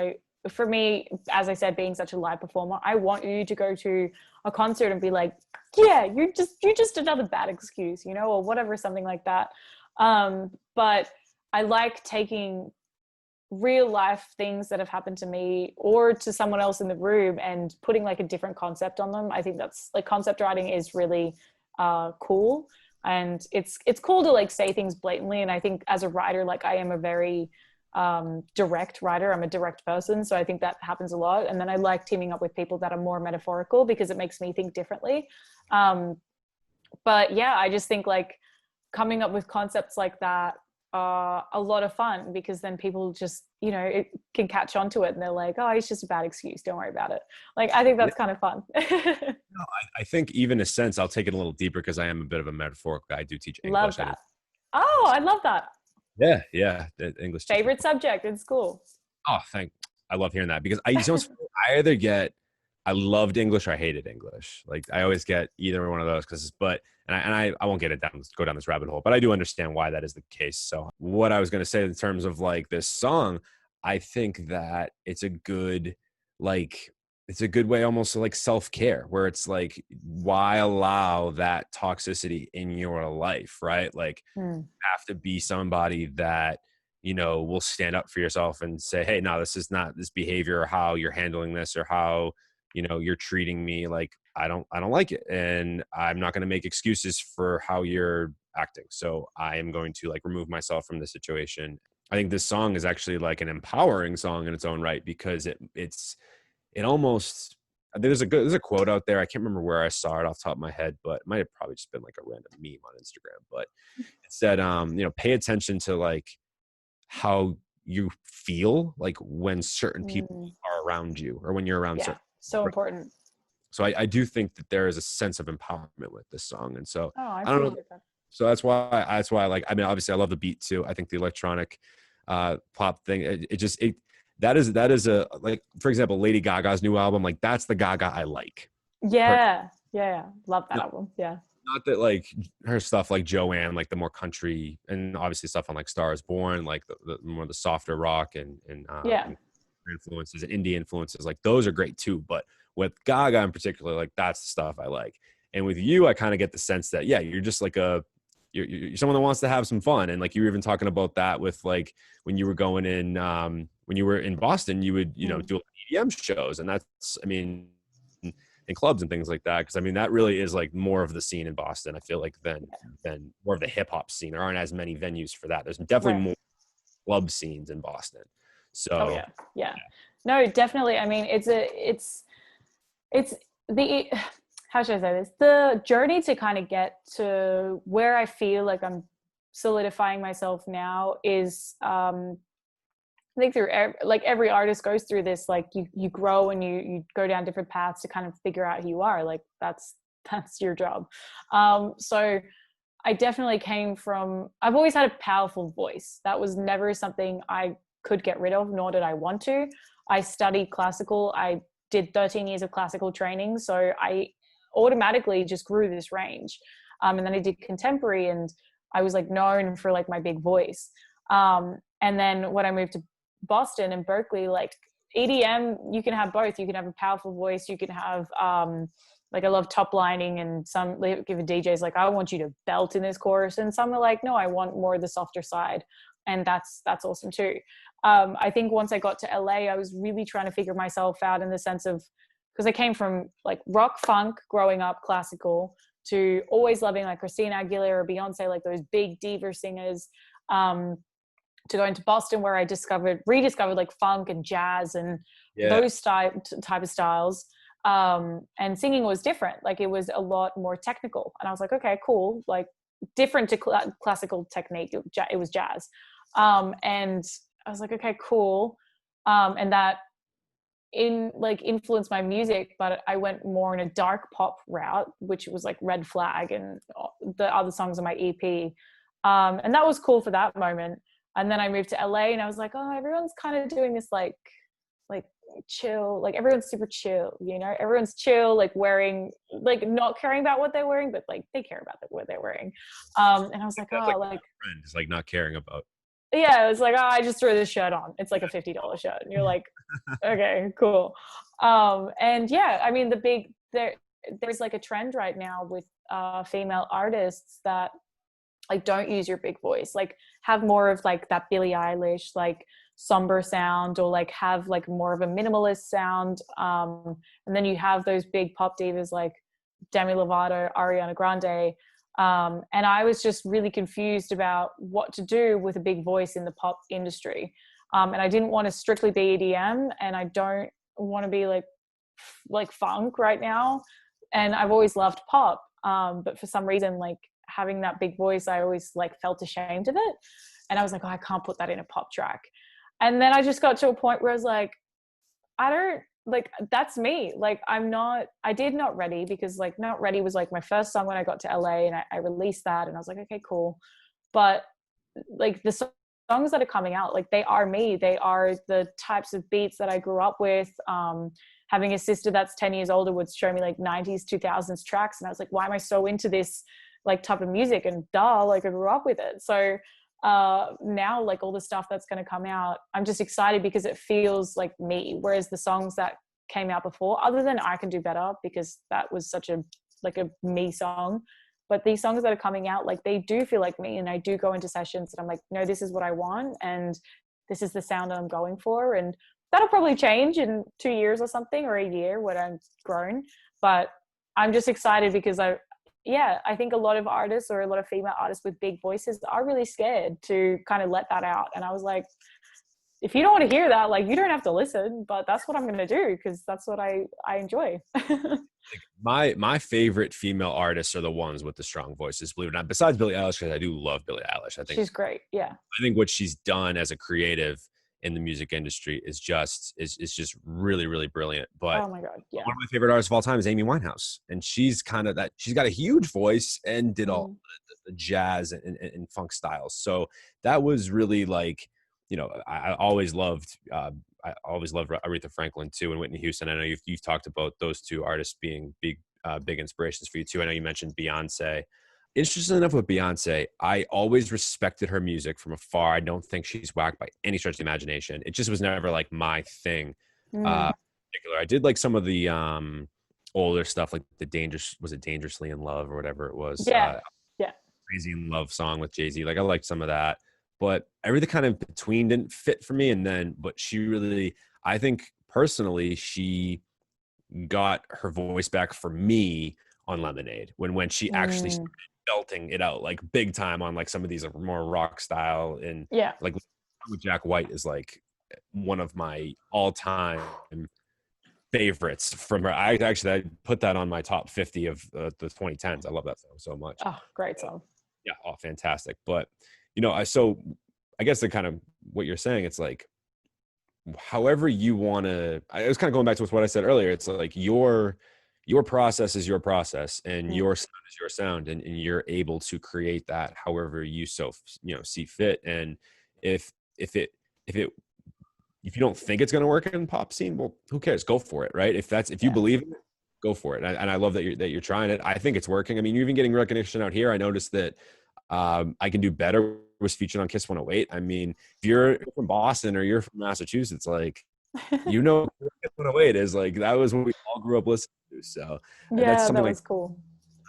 for me, as I said, being such a live performer, I want you to go to a concert and be like, yeah, you're just another bad excuse, you know, or whatever, something like that. But I like taking real life things that have happened to me or to someone else in the room and putting like a different concept on them. I think that's like, concept writing is really cool, and it's cool to like say things blatantly. And I think as a writer, like I am a very direct writer. I'm a direct person, so I think that happens a lot. And then I like teaming up with people that are more metaphorical, because it makes me think differently. But yeah, I just think like coming up with concepts like that are a lot of fun, because then people just, you know, it can catch on to it and they're like, oh, it's just a bad excuse, don't worry about it. Like I think that's kind of fun. No, I think even a sense, I'll take it a little deeper because I am a bit of a metaphorical guy. I do teach English. Love that. Oh, I love that. Yeah. The English favorite subject in school. Oh, I love hearing that, because I loved English or I hated English. Like I always get either one of those I won't go down this rabbit hole, but I do understand why that is the case. So what I was going to say in terms of like this song, I think that it's a good way almost to like self-care, where it's like, why allow that toxicity in your life, right? Like you have to be somebody that, you know, will stand up for yourself and say, hey, no, this is not this behavior or how you're handling this or how, you know, you're treating me. Like, I don't like it. And I'm not going to make excuses for how you're acting. So I am going to like remove myself from the situation. I think this song is actually like an empowering song in its own right, because it almost, there's a quote out there. I can't remember where I saw it off the top of my head, but it might have probably just been like a random meme on Instagram, but it said, you know, pay attention to like how you feel like when certain people are around you, or when you're around certain people. So important. So I do think that there is a sense of empowerment with this song. And so I don't know. appreciate that. So that's why I like, I mean, obviously I love the beat too. I think the electronic pop thing, that is a, like, for example, Lady Gaga's new album, like that's the Gaga I like. Yeah. Love that album. Yeah. Not that like her stuff like Joanne, like the more country, and obviously stuff on like Star is Born, like the more the softer rock and influences and indie influences, like those are great too. But with Gaga in particular, like that's the stuff I like. And with you, I kind of get the sense that, yeah, you're just like you're someone that wants to have some fun. And like you were even talking about that with like when you were going in, when you were in Boston, you would, you know, do EDM shows. And that's, I mean, in clubs and things like that. Because I mean, that really is like more of the scene in Boston, I feel like, than more of the hip hop scene. There aren't as many venues for that. There's definitely more club scenes in Boston. So yeah. No, definitely. I mean, it's the, how should I say this? The journey to kind of get to where I feel like I'm solidifying myself now is, I think through every artist goes through this, like you grow and you go down different paths to kind of figure out who you are. Like that's your job. So I definitely came from, I've always had a powerful voice. That was never something I could get rid of, nor did I want to. I studied classical. I did 13 years of classical training. So I automatically just grew this range. And then I did contemporary, and I was like known for like my big voice. And then when I moved to Boston and Berkeley, like EDM, you can have both. You can have a powerful voice. You can have, like I love top lining, and some give a DJ's like, I want you to belt in this chorus. And some are like, no, I want more of the softer side. And that's awesome too. I think once I got to LA, I was really trying to figure myself out in the sense of, because I came from like rock funk growing up, classical, to always loving like Christina Aguilera, Beyonce, like those big diva singers, to go into Boston where I rediscovered like funk and jazz and those type of styles. And singing was different. Like it was a lot more technical. And I was like, okay, cool. Like different to classical technique. It was jazz. And I was like, okay, cool. And that influenced my music, but I went more in a dark pop route, which was like Red Flag and the other songs on my EP. And that was cool for that moment. And then I moved to LA and I was like, oh, everyone's kind of doing this like chill, like everyone's super chill, you know, everyone's chill, like wearing, like not caring about what they're wearing, but like they care about what they're wearing. And I was like, That's oh, like friend is like not caring about. yeah, it was like, oh, I just threw this shirt on. It's like a $50 shirt. And you're like, okay, cool. And yeah, I mean, there's like a trend right now with female artists that like don't use your big voice, like have more of like that Billie Eilish, like somber sound, or like have like more of a minimalist sound. And then you have those big pop divas like Demi Lovato, Ariana Grande. And I was just really confused about what to do with a big voice in the pop industry. And I didn't want to strictly be EDM, and I don't want to be like funk right now. And I've always loved pop. But for some reason, like having that big voice, I always like felt ashamed of it. And I was like, oh, I can't put that in a pop track. And then I just got to a point where I was like, I don't, like, that's me. Like, I did Not Ready, because like Not Ready was like my first song when I got to LA, and I released that, and I was like, okay, cool. But like the songs that are coming out, like they are me. They are the types of beats that I grew up with. Having a sister that's 10 years older would show me like 90s, 2000s tracks. And I was like, why am I so into this like type of music? And like I grew up with it. So now like all the stuff that's going to come out, I'm just excited because it feels like me. Whereas the songs that came out before, other than I Can Do Better, because that was such a me song, but these songs that are coming out, like they do feel like me. And I do go into sessions and I'm like, no, this is what I want, and this is the sound that I'm going for. And that'll probably change in 2 years or something, or a year when I'm grown. But I'm just excited because I think a lot of artists, or a lot of female artists with big voices, are really scared to kind of let that out. And I was like, if you don't want to hear that, like you don't have to listen, but that's what I'm going to do, because that's what I enjoy. My favorite female artists are the ones with the strong voices, believe it or not, besides Billie Eilish, because I do love Billie Eilish. I think she's great. Yeah. I think what she's done as a creative in the music industry is just really, really brilliant. But oh my God, yeah. One of my favorite artists of all time is Amy Winehouse. And she's kind of that, she's got a huge voice and did all the jazz and funk styles. So that was really like, you know, I always loved Aretha Franklin too, and Whitney Houston. I know you've talked about those two artists being big inspirations for you too. I know you mentioned Beyonce. Interesting enough with Beyonce, I always respected her music from afar. I don't think she's whacked by any stretch of the imagination. It just was never like my thing. Particular, I did like some of the older stuff, like Dangerously in Love or whatever it was. Yeah. Crazy in Love song with Jay-Z. Like I liked some of that. But everything kind of between didn't fit for me. But she really, I think personally, she got her voice back for me on Lemonade when she actually started belting it out like big time on like some of these more rock style. And like with Jack White is like one of my all-time favorites from her. I put that on my top 50 of the 2010s. I love that song so much. Oh, great song. Yeah. Oh, fantastic. But you know, I guess the kind of what you're saying, it's like, however you want to, I was kind of going back to what I said earlier. It's like your process is your process, and your sound is your sound, and you're able to create that however you see fit. And if you don't think it's going to work in the pop scene, well, who cares? Go for it. Right. If you believe in it, go for it. And I love that you're trying it. I think it's working. I mean, you're even getting recognition out here. I noticed that I Can Do Better was featured on Kiss 108. I mean, if you're from Boston or you're from Massachusetts, like, you know, Kiss 108 is like, that was what we all grew up listening to. So that's something that was cool.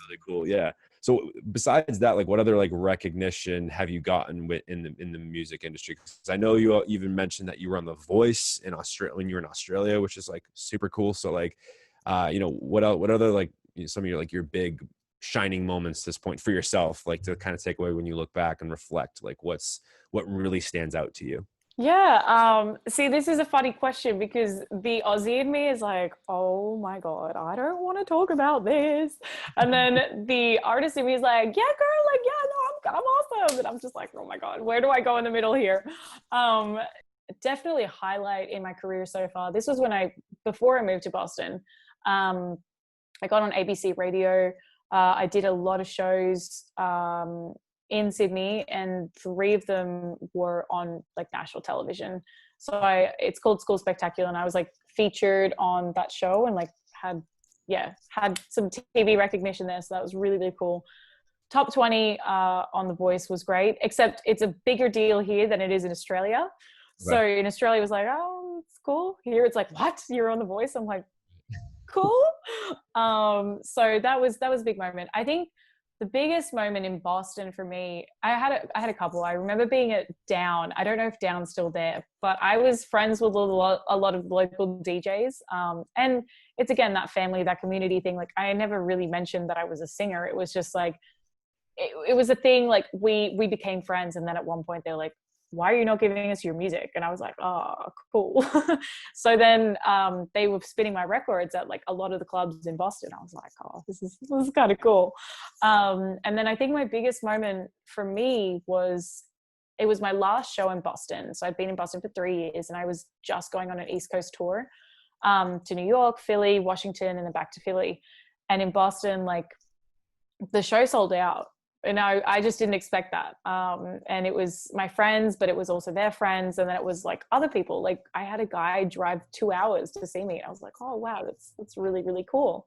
Really cool. Yeah. So besides that, like what other like recognition have you gotten in the music industry? Because I know you even mentioned that you were on The Voice in Australia when you were in Australia, which is like super cool. So like, you know, what other like some of your big shining moments at this point for yourself, like to kind of take away when you look back and reflect, like what really stands out to you? Yeah. See, this is a funny question because the Aussie in me is like, oh my God, I don't want to talk about this. And then the artist in me is like, yeah, girl, like, yeah, no, I'm awesome. And I'm just like, oh my God, where do I go in the middle here? Um, Definitely a highlight in my career so far. This was before I moved to Boston. Um, I got on ABC radio. I did a lot of shows in Sydney, and three of them were on like national television. So it's called School Spectacular, and I was like featured on that show and like had some TV recognition there. So that was really really cool. Top 20 on The Voice was great, except it's a bigger deal here than it is in Australia. Okay. So in Australia, it was like, oh, it's cool. Here, it's like, what? You're on The Voice? I'm like, cool. So that was a big moment. I think the biggest moment in Boston for me, I had a couple. I remember being at Down. I don't know if Down's still there, but I was friends with a lot of local DJs. And it's again that family, that community thing. Like I never really mentioned that I was a singer. It was just like it was a thing. Like we became friends, and then at one point they were like, why are you not giving us your music? And I was like, oh, cool. So then they were spinning my records at like a lot of the clubs in Boston. I was like, oh, this is kind of cool. And then I think my biggest moment for me it was my last show in Boston. So I'd been in Boston for 3 years, and I was just going on an East Coast tour to New York, Philly, Washington, and then back to Philly. And in Boston, like the show sold out, and I just didn't expect that. And it was my friends, but it was also their friends, and then it was like other people. Like I had a guy drive 2 hours to see me. I was like, oh wow, that's really really cool.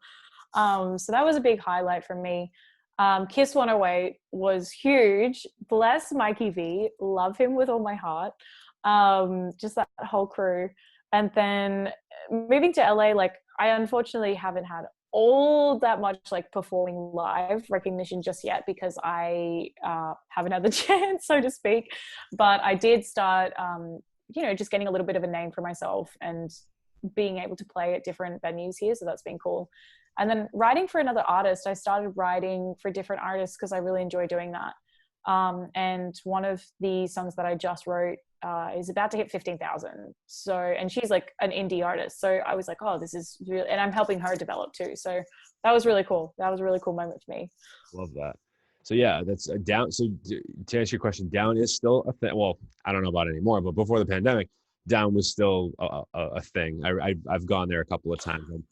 So that was a big highlight for me. Kiss 108 was huge. Bless Mikey V, love him with all my heart. Just that whole crew. And then moving to LA, like I unfortunately haven't had all that much like performing live recognition just yet because I haven't had the chance, so to speak. But I did start, just getting a little bit of a name for myself and being able to play at different venues here. So that's been cool. And then writing for another artist, I started writing for different artists because I really enjoy doing that. And one of the songs that I just wrote is about to hit 15,000. So, and she's like an indie artist. So I was like, oh, this is really, and I'm helping her develop too. So that was really cool. That was a really cool moment for me. Love that. So yeah, that's a Down. So to answer your question, Down is still a thing. Well, I don't know about it anymore, but before the pandemic, Down was still a thing. I've gone there a couple of times. I'm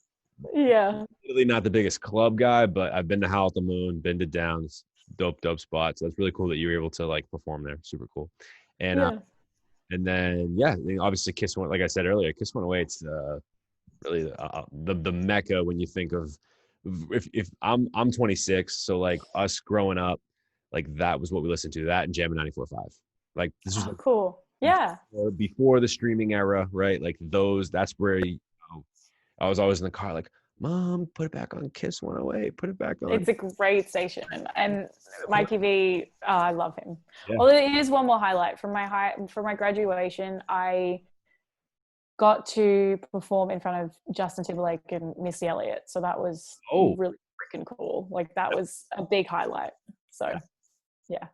Yeah. really not the biggest club guy, but I've been to Howl at the Moon, been to Downs, dope spots. So that's really cool that you were able to like perform there. Super cool. And Yeah. and then yeah, obviously Kiss One. Like I said earlier, Kiss 108's really the mecca when you think of if I'm 26, so like us growing up, like that was what we listened to. That and Jam 94.5. Like this was Oh, like cool. Yeah. before the streaming era, right? Like those. That's where I was always in the car, like, Mom, put it back on Kiss 108. Put it back on. It's a great station. And Mikey V, oh, I love him. Yeah. Well, it is one more highlight from for my graduation. I got to perform in front of Justin Timberlake and Missy Elliott. So that was really freaking cool. Like that was a big highlight. So yeah.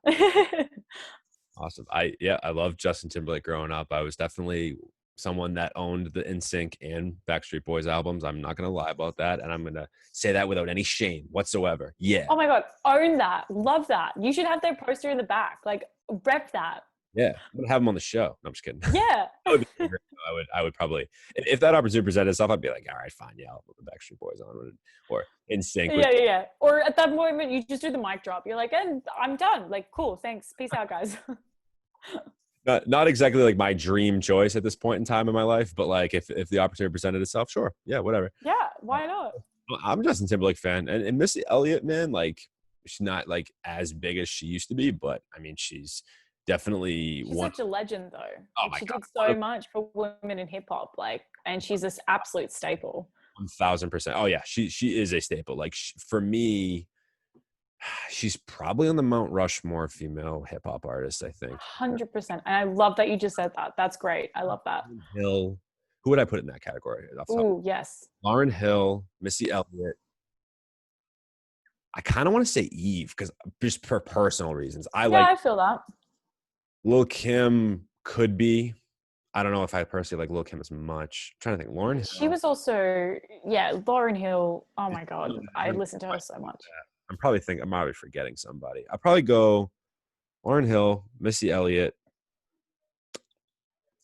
Awesome. I love Justin Timberlake growing up. I was definitely someone that owned the NSYNC and Backstreet Boys albums. I'm not going to lie about that. And I'm going to say that without any shame whatsoever. Yeah. Oh my God. Own that. Love that. You should have their poster in the back. Like rep that. Yeah. I'm going to have them on the show. No, I'm just kidding. Yeah. I would probably, if that opportunity presented itself, I'd be like, all right, fine. Yeah, I'll put the Backstreet Boys on or NSYNC. Yeah. Or at that moment, you just do the mic drop. You're like, and I'm done. Like, cool. Thanks. Peace out, guys. Not exactly like my dream choice at this point in time in my life, but like if the opportunity presented itself, sure. Yeah, whatever. Yeah. Why not? I'm a Justin Timberlake fan. And Missy Elliott, man, like she's not like as big as she used to be, but I mean, she's definitely she's such a legend though. Oh like, my she God. did so much for women in hip hop, like, and she's this absolute staple. 1000%. Oh yeah, she is a staple. Like for me, she's probably on the Mount Rushmore female hip hop artist, I think. 100%. And I love that you just said that. That's great. I love that. Hill. Who would I put in that category? Ooh, yes. Lauryn Hill, Missy Elliott. I kind of want to say Eve because just for personal reasons. I feel that. Lil' Kim could be. I don't know if I personally like Lil Kim as much. I'm trying to think. Lauren Hill. She was also, yeah, Lauryn Hill. Oh my God. I listened to her so much. I'm probably forgetting somebody. I'll probably go Lauryn Hill, Missy Elliott,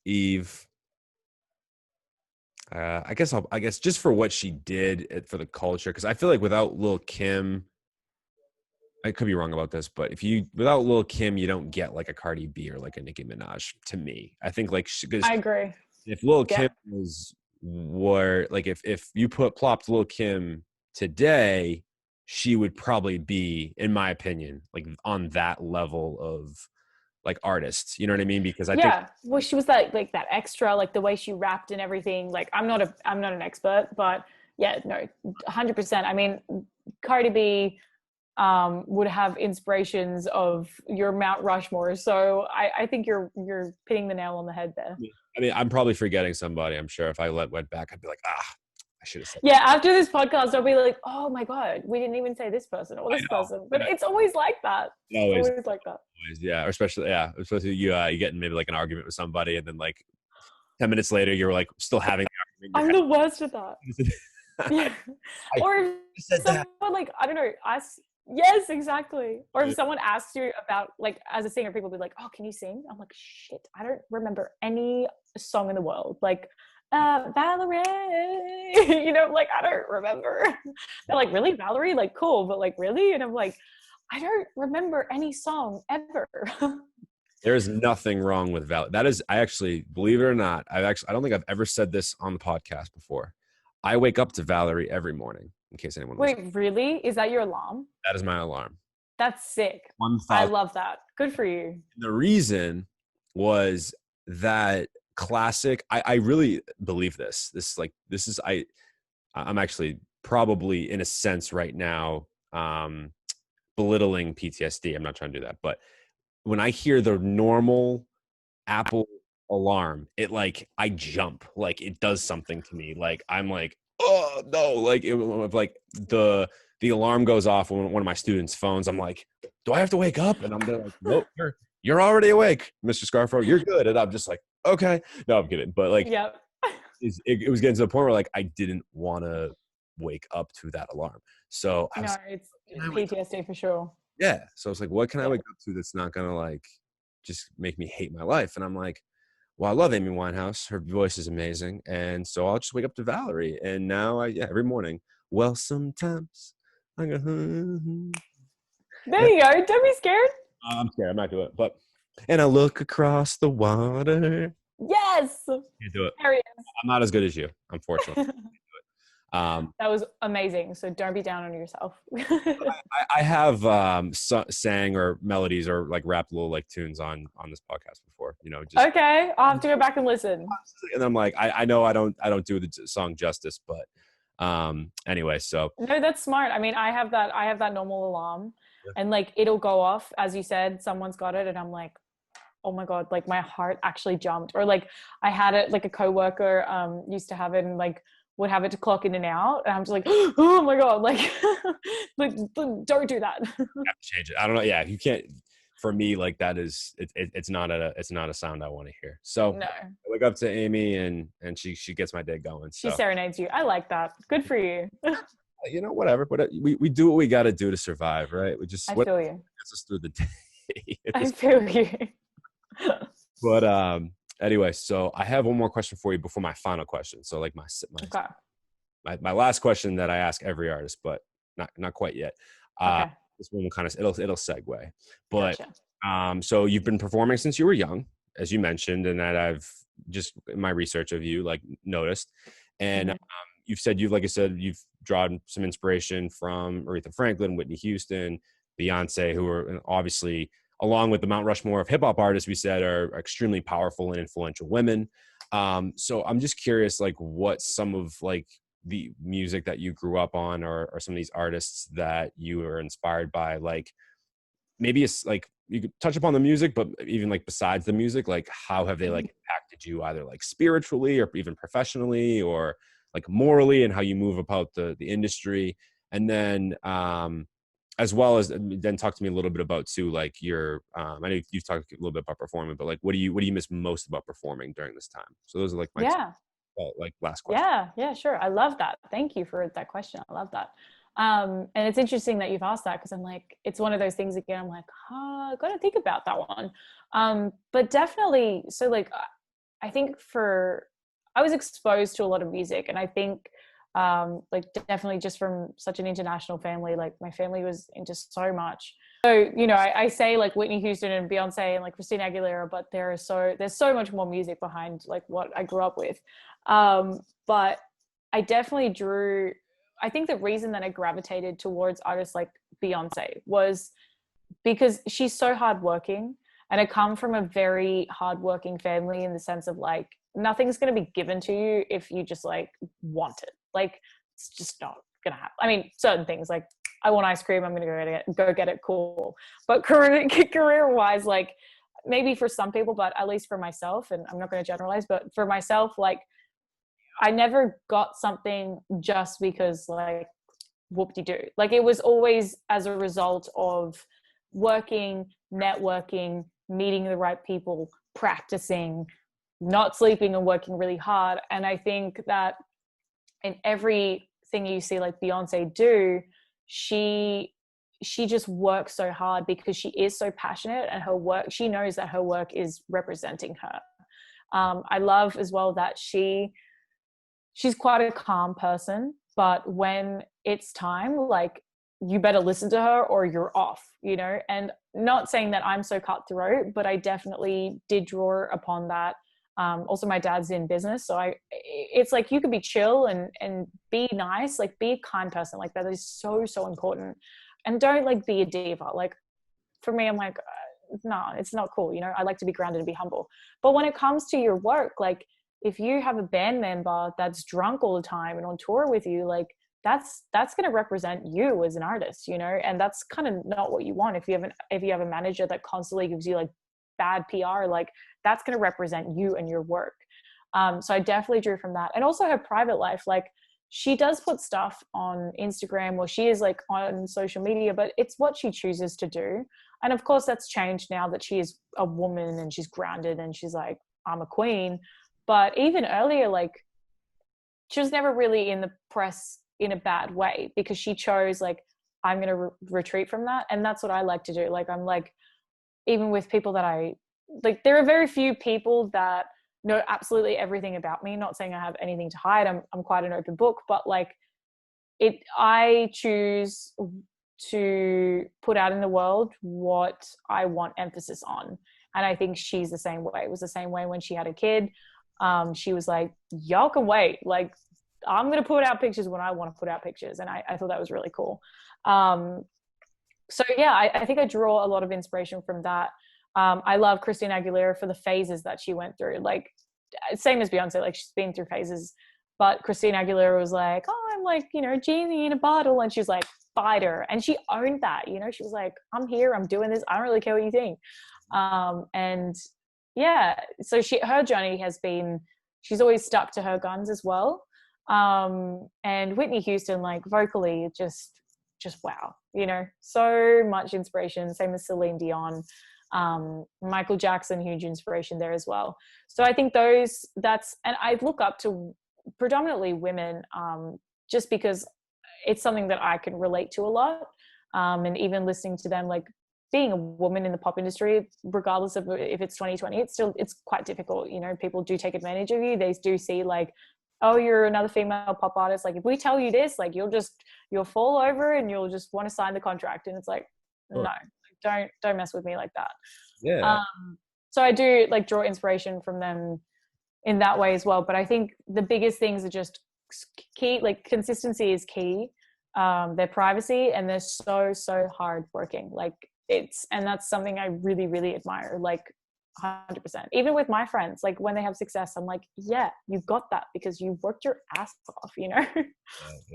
Eve. I guess just for what she did for the culture, because I feel like without Lil Kim, I could be wrong about this, but without Lil Kim, you don't get like a Cardi B or like a Nicki Minaj. To me, I think like because I agree. if Lil Yeah. Kim was where like if you plopped Lil Kim today, she would probably be, in my opinion, like on that level of like artists. You know what I mean? Because I think Well, she was that like that extra, like the way she rapped and everything. Like I'm not an expert, but yeah, no, 100%. I mean, Cardi B would have inspirations of your Mount Rushmore. So I think you're hitting the nail on the head there. I mean, I'm probably forgetting somebody. I'm sure if I went back, I'd be like, I should have said. Yeah, after this podcast, I'll be like, oh my God, we didn't even say this person or this person. But it's always like that. Always like that. Always, yeah. Or especially you get in maybe like an argument with somebody, and then like 10 minutes later, you're like still having the I'm argument. the worst at that. Yeah. Or if someone like, I don't know, yes, exactly. Or if someone asks you about, like, as a singer, people be like, oh, can you sing? I'm like, shit, I don't remember any song in the world. Like, Valerie, you know, like, I don't remember. They're like, really, Valerie? Like, cool, but like, really? And I'm like, I don't remember any song ever. There is nothing wrong with Valerie. That is, I actually, believe it or not, I don't think I've ever said this on the podcast before. I wake up to Valerie every morning, in case anyone Wait, listens. really? Is that your alarm? That is my alarm. That's sick. 1,000. I love that. Good for you. The reason was that classic. I really believe this. I'm actually probably in a sense right now belittling PTSD. I'm not trying to do that, but when I hear the normal Apple alarm, it like I jump, like it does something to me. Like I'm like, oh no, like the alarm goes off on one of my students' phones. I'm like, do I have to wake up? And they're like, nope, you're already awake, Mr. Scarfo. You're good. And I'm just like, okay. No, I'm kidding. But like, yep. it was getting to the point where like I didn't want to wake up to that alarm. So It's PTSD for sure. Yeah. So it's like, what can I wake up to that's not gonna like just make me hate my life? And I'm like, well, I love Amy Winehouse. Her voice is amazing. And so I'll just wake up to Valerie. And now every morning, well, sometimes I go, There you go. Don't be scared. I'm scared. I'm not doing it. But and I look across the water. Yes. You do it. There he is. I'm not as good as you, unfortunately. That was amazing. So don't be down on yourself. I have sang or melodies or like rap little like tunes on this podcast before, you know. Just, okay, I'll have to go back and listen. And I'm like, I know I don't do the song justice, but anyway, so no, that's smart. I mean, I have that normal alarm, and like it'll go off as you said. Someone's got it, and I'm like, oh my God, like my heart actually jumped. Or like I had it, like a coworker used to have it, and like would have it to clock in and out, and I'm just like, oh my God, like don't do that. You have to change it. I don't know. Yeah, you can't. For me, like that is it's not a sound I want to hear. So no. I wake up to Amy and she gets my day going. So. She serenades you. I like that. Good for you. You know, whatever. But we do what we got to do to survive, right? We just I feel you. Gets us through the day. I feel you. But anyway, so I have one more question for you before my final question. So like my last question that I ask every artist, but not quite yet. Okay. This one will kind of it'll segue. But Gotcha. so you've been performing since you were young, as you mentioned, and that I've just in my research of you like noticed. And you've said you've drawn some inspiration from Aretha Franklin, Whitney Houston, Beyonce, who are obviously, along with the Mount Rushmore of hip hop artists, we said are extremely powerful and influential women. So I'm just curious, like, what some of like the music that you grew up on, or some of these artists that you were inspired by, like maybe it's like you could touch upon the music, but even like besides the music, like how have they like impacted you either like spiritually or even professionally or like morally, and how you move about the industry. And then as well as then talk to me a little bit about too, like your, I know you've talked a little bit about performing, but like, what do you miss most about performing during this time? So those are like my two, Yeah. like last question. Yeah, sure. I love that. Thank you for that question. I love that. And it's interesting that you've asked that because I'm like, it's one of those things again. I'm like, I got to think about that one. But definitely, so like, I think I was exposed to a lot of music, and I think, like definitely just from such an international family, like my family was into so much. So, I say like Whitney Houston and Beyonce and like Christina Aguilera, but there's so much more music behind like what I grew up with. But I definitely I think the reason that I gravitated towards artists like Beyonce was because she's so hardworking, and I come from a very hardworking family in the sense of like nothing's going to be given to you if you just like want it. Like it's just not going to happen. I mean, certain things like I want ice cream, I'm going to go get it, cool. But career wise, like maybe for some people, but at least for myself, and I'm not going to generalize, but for myself, like I never got something just because like whoop-de-doo. Like it was always as a result of working, networking, meeting the right people, practicing, not sleeping and working really hard. And I think that in everything you see like Beyonce do, she just works so hard because she is so passionate, and she knows that her work is representing her. I love as well that she's quite a calm person, but when it's time, like you better listen to her or you're off, and not saying that I'm so cutthroat, but I definitely did draw upon that. Also my dad's in business, so it's like you could be chill and be nice, like be a kind person. Like that is so, so important. And don't like be a diva. Like for me, I'm like, no, it's not cool. I like to be grounded and be humble. But when it comes to your work, like if you have a band member that's drunk all the time and on tour with you, like that's going to represent you as an artist, and that's kind of not what you want. If you have a manager that constantly gives you like bad PR, like that's going to represent you and your work. So I definitely drew from that. And also her private life, like she does put stuff on Instagram, or she is like on social media, but it's what she chooses to do. And of course that's changed now that she is a woman and she's grounded and she's like, I'm a queen. But even earlier, like she was never really in the press in a bad way, because she chose like, I'm going to retreat from that. And that's what I like to do. Like, I'm like, even with people that I like, there are very few people that know absolutely everything about me. Not saying I have anything to hide. I'm quite an open book, but like I choose to put out in the world what I want emphasis on. And I think she's the same way. It was the same way when she had a kid. She was like, y'all can wait. Like, I'm going to put out pictures when I want to put out pictures. And I thought that was really cool. So yeah, I think I draw a lot of inspiration from that. I love Christina Aguilera for the phases that she went through. Like, same as Beyonce, like she's been through phases. But Christina Aguilera was like, oh, I'm like, genie in a bottle. And she's like, fighter. And she owned that, she was like, I'm here, I'm doing this. I don't really care what you think. And yeah, so her journey has been, she's always stuck to her guns as well. And Whitney Houston, like vocally, just wow, so much inspiration. Same as Celine Dion, Michael Jackson, huge inspiration there as well. So I think and I look up to predominantly women, just because it's something that I can relate to a lot. And even listening to them, like being a woman in the pop industry, regardless of if it's 2020, it's quite difficult. People do take advantage of you. They do see like, oh, you're another female pop artist. Like if we tell you this, like you'll fall over and you'll just want to sign the contract. And it's like, Sure. No, don't mess with me like that. Yeah. So I do like draw inspiration from them in that way as well. But I think the biggest things are just key, like consistency is key. Their privacy, and they're so hard working. Like and that's something I really, really admire. Like 100%. Even with my friends, like when they have success, I'm like, yeah, you got that because you worked your ass off,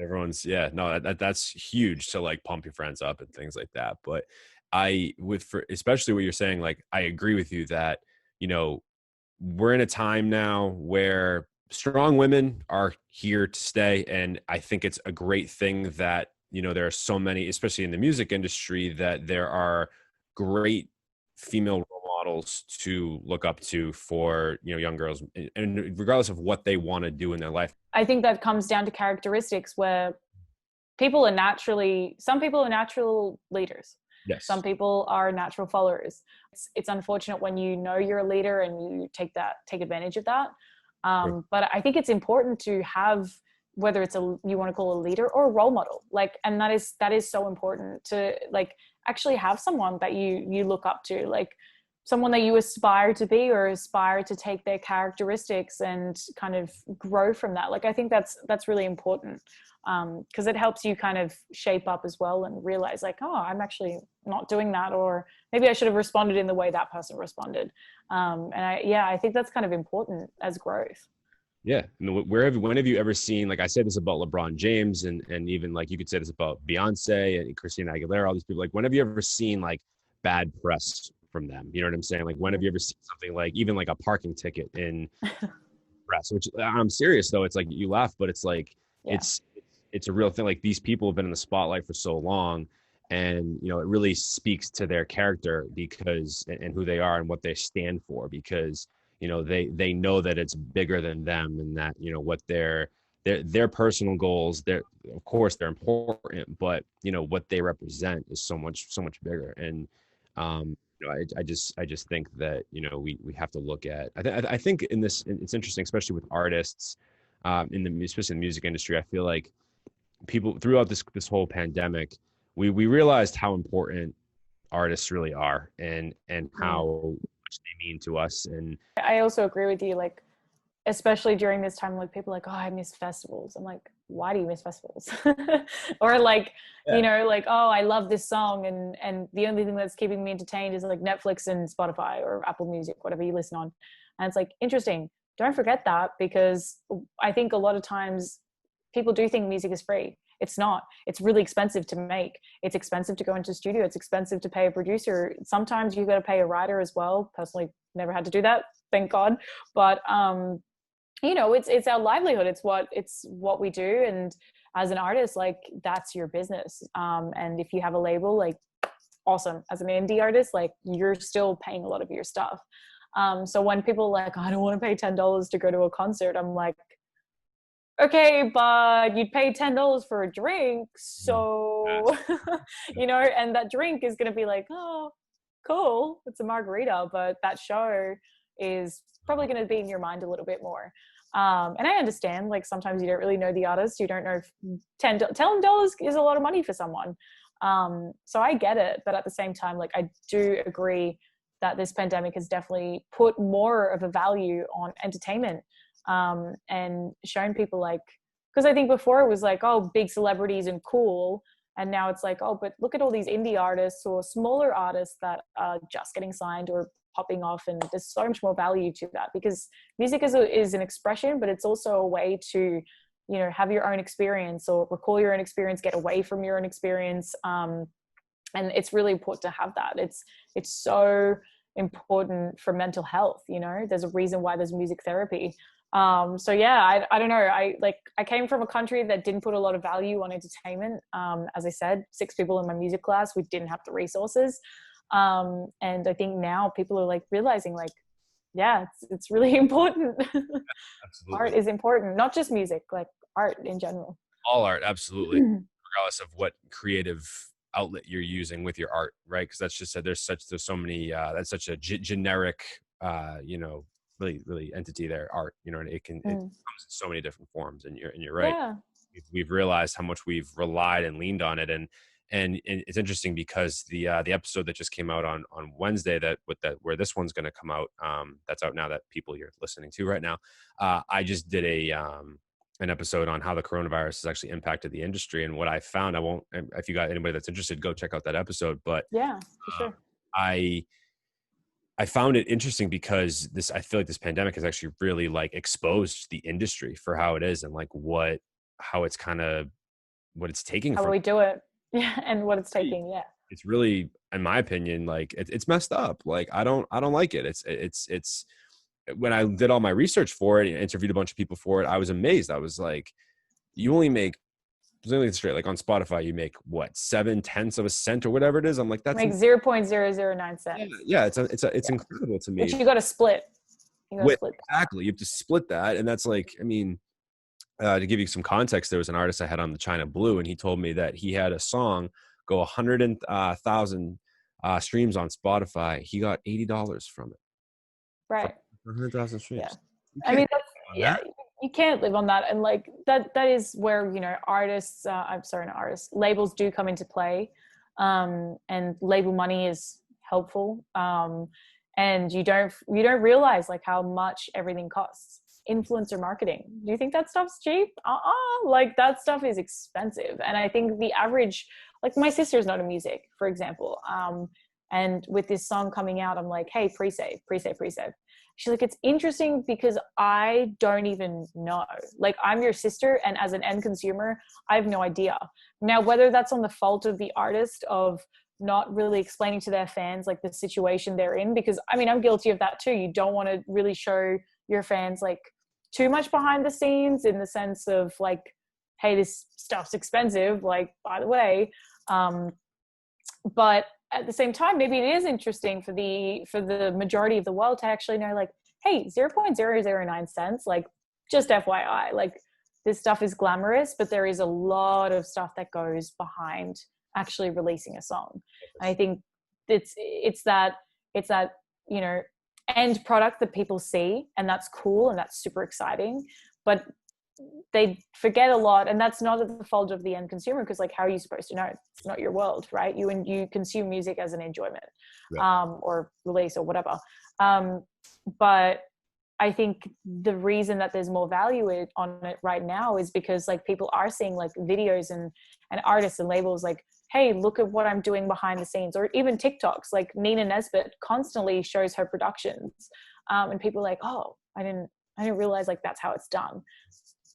Everyone's that's huge to like pump your friends up and things like that. But especially what you're saying, like I agree with you that we're in a time now where strong women are here to stay, and I think it's a great thing that there are so many, especially in the music industry, that there are great female role models to look up to for, young girls, and regardless of what they want to do in their life. I think that comes down to characteristics where some people are natural leaders. Yes. Some people are natural followers. It's unfortunate when you're a leader and you take advantage of that. But I think it's important to have, whether it's you want to call a leader or a role model, and that is so important to actually have someone that you look up to, someone that you aspire to be or aspire to take their characteristics and kind of grow from that. I think that's really important, because it helps you kind of shape up as well and realize oh, I'm actually not doing that, or maybe I should have responded in the way that person responded. And I think that's kind of important as growth. Yeah. When have you ever seen, I said this about LeBron James, and even you could say this about Beyonce and Christina Aguilera, all these people, when have you ever seen bad press from them? You know what I'm saying? When have you ever seen something even a parking ticket in press? Which, I'm serious though. It's you laugh, but it's it's a real thing. These people have been in the spotlight for so long, and it really speaks to their character and who they are and what they stand for, because they know that it's bigger than them, and that what their personal goals, of course they're important, but what they represent is so much bigger. And I just think that we have to look at, I think in this, it's interesting, especially with artists, especially in the music industry. I feel like people throughout this whole pandemic, we realized how important artists really are, and how much they mean to us. And I also agree with you, especially during this time, people oh, I miss festivals. I'm why do you miss festivals? Or oh, I love this song, and the only thing that's keeping me entertained is Netflix and Spotify or Apple Music, whatever you listen on. And it's interesting. Don't forget that, because I think a lot of times people do think music is free. It's not. It's really expensive to make. It's expensive to go into a studio. It's expensive to pay a producer. Sometimes you've got to pay a writer as well. Personally, never had to do that, thank God. But it's our livelihood. It's what we do. And as an artist, that's your business. And if you have a label, awesome. As an indie artist, you're still paying a lot of your stuff. So when people are I don't want to pay $10 to go to a concert, I'm okay, but you'd pay $10 for a drink. So, and that drink is going to be oh, cool, it's a margarita, but that show is probably going to be in your mind a little bit more. And I understand, sometimes you don't really know the artist. You don't know if $10 is a lot of money for someone. So I get it. But at the same time, I do agree that this pandemic has definitely put more of a value on entertainment, and shown people because I think before it was oh, big celebrities and cool. And now it's oh, but look at all these indie artists or smaller artists that are just getting signed or popping off. And there's so much more value to that, because music is an expression, but it's also a way to, have your own experience or recall your own experience, get away from your own experience. And it's really important to have that. It's so important for mental health. There's a reason why there's music therapy. So yeah, I don't know. I came from a country that didn't put a lot of value on entertainment. As I said, 6 people in my music class, we didn't have the resources. And I think now people are realizing yeah, it's really important. Absolutely. Art is important, not just music, art in general. All art, absolutely. Regardless of what creative outlet you're using with your art, right? Because that's just there's so many, that's such a generic, really entity there, art, and it comes in so many different forms, and you're right. Yeah. We've realized how much we've relied and leaned on it, and it's interesting because the episode that just came out on Wednesday, where this one's going to come out, that's out now, that people you're listening to right now, I just did an episode on how the coronavirus has actually impacted the industry. And what I found, if you got anybody that's interested, go check out that episode. But yeah, for sure. I found it interesting because I feel like this pandemic has actually really exposed the industry for how it is, and how it's kind of what it's taking. How we do it. Yeah. And what it's taking. Yeah. It's really, in my opinion, it's messed up. I don't like it. It's when I did all my research for it and interviewed a bunch of people for it, I was amazed. I was you only make straight, like on Spotify, you make what, 7/10 of a cent or whatever it is. I'm like, that's Make 0.009 yeah, cents. yeah, it's incredible to But me. you got to split. You got to With split. exactly, you have to split that, and that's like, I mean, to give you some context, there was an artist I had on the China Blue, and he told me that he had a song go 100,000 streams on Spotify. He got $80 from it. Right. 100,000 streams. Yeah. You I mean, can't that's, on yeah, that. you can't live on that. And like that is where, you know, artists, I'm sorry, not artists, labels do come into play. And label money is helpful. And you don't realize like how much everything costs. Influencer marketing. Do you think that stuff's cheap? Like that stuff is expensive. And I think the average, like my sister's not in music, for example. And with this song coming out, I'm like, hey, pre-save. She's like, it's interesting because I don't even know. Like, I'm your sister, and as an end consumer, I have no idea. Now, whether that's on the fault of the artist of not really explaining to their fans like the situation they're in, because I mean, I'm guilty of that too. You don't want to really show your fans like too much behind the scenes in the sense of like, hey, this stuff's expensive, like, by the way. But at the same time, maybe it is interesting for the majority of the world to actually know like, hey, 0.009 cents, like just FYI, like this stuff is glamorous, but there is a lot of stuff that goes behind actually releasing a song. And I think it's that, you know, end product that people see, and that's cool and that's super exciting, but they forget a lot, and that's not the fault of the end consumer, because like, how are you supposed to know? It's not your world, right? You consume music as an enjoyment, or release or whatever. But I think the reason that there's more value on it right now is because like people are seeing like videos and artists and labels like, hey, look at what I'm doing behind the scenes, or even TikToks. Like Nina Nesbitt constantly shows her productions, and people are like, oh, I didn't realize like that's how it's done.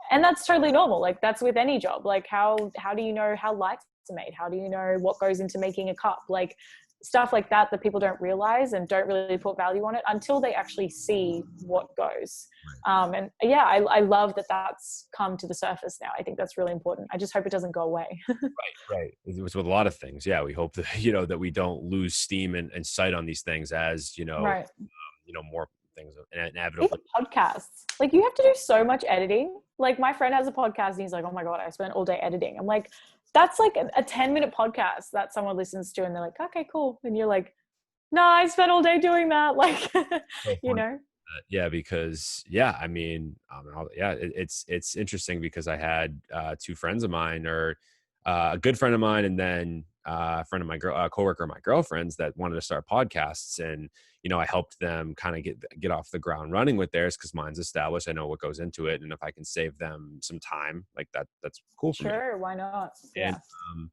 And that's totally normal. Like that's with any job. Like how do you know how lights are made? How do you know what goes into making a cup? Like stuff like that people don't realize and don't really put value on it until they actually see what goes. And yeah, I love that that's come to the surface now. I think that's really important. I just hope it doesn't go away. Right. It was with a lot of things. Yeah. We hope that, you know, that we don't lose steam and sight on these things as, you know, Right. You know, more things inevitably. Even podcasts, like you have to do so much editing. Like my friend has a podcast and he's like, oh my God, I spent all day editing. I'm like, that's like a 10-minute podcast that someone listens to and they're like, okay, cool. And you're like, no, I spent all day doing that. Like, you know? Yeah, because I mean, it's interesting because I had two friends of mine, or a good friend of mine, and then a friend of my coworker of my girlfriend's, that wanted to start podcasts, and you know, I helped them kind of get off the ground running with theirs because mine's established. I know what goes into it, and if I can save them some time, like that's cool for me. Sure, why not? Yeah. And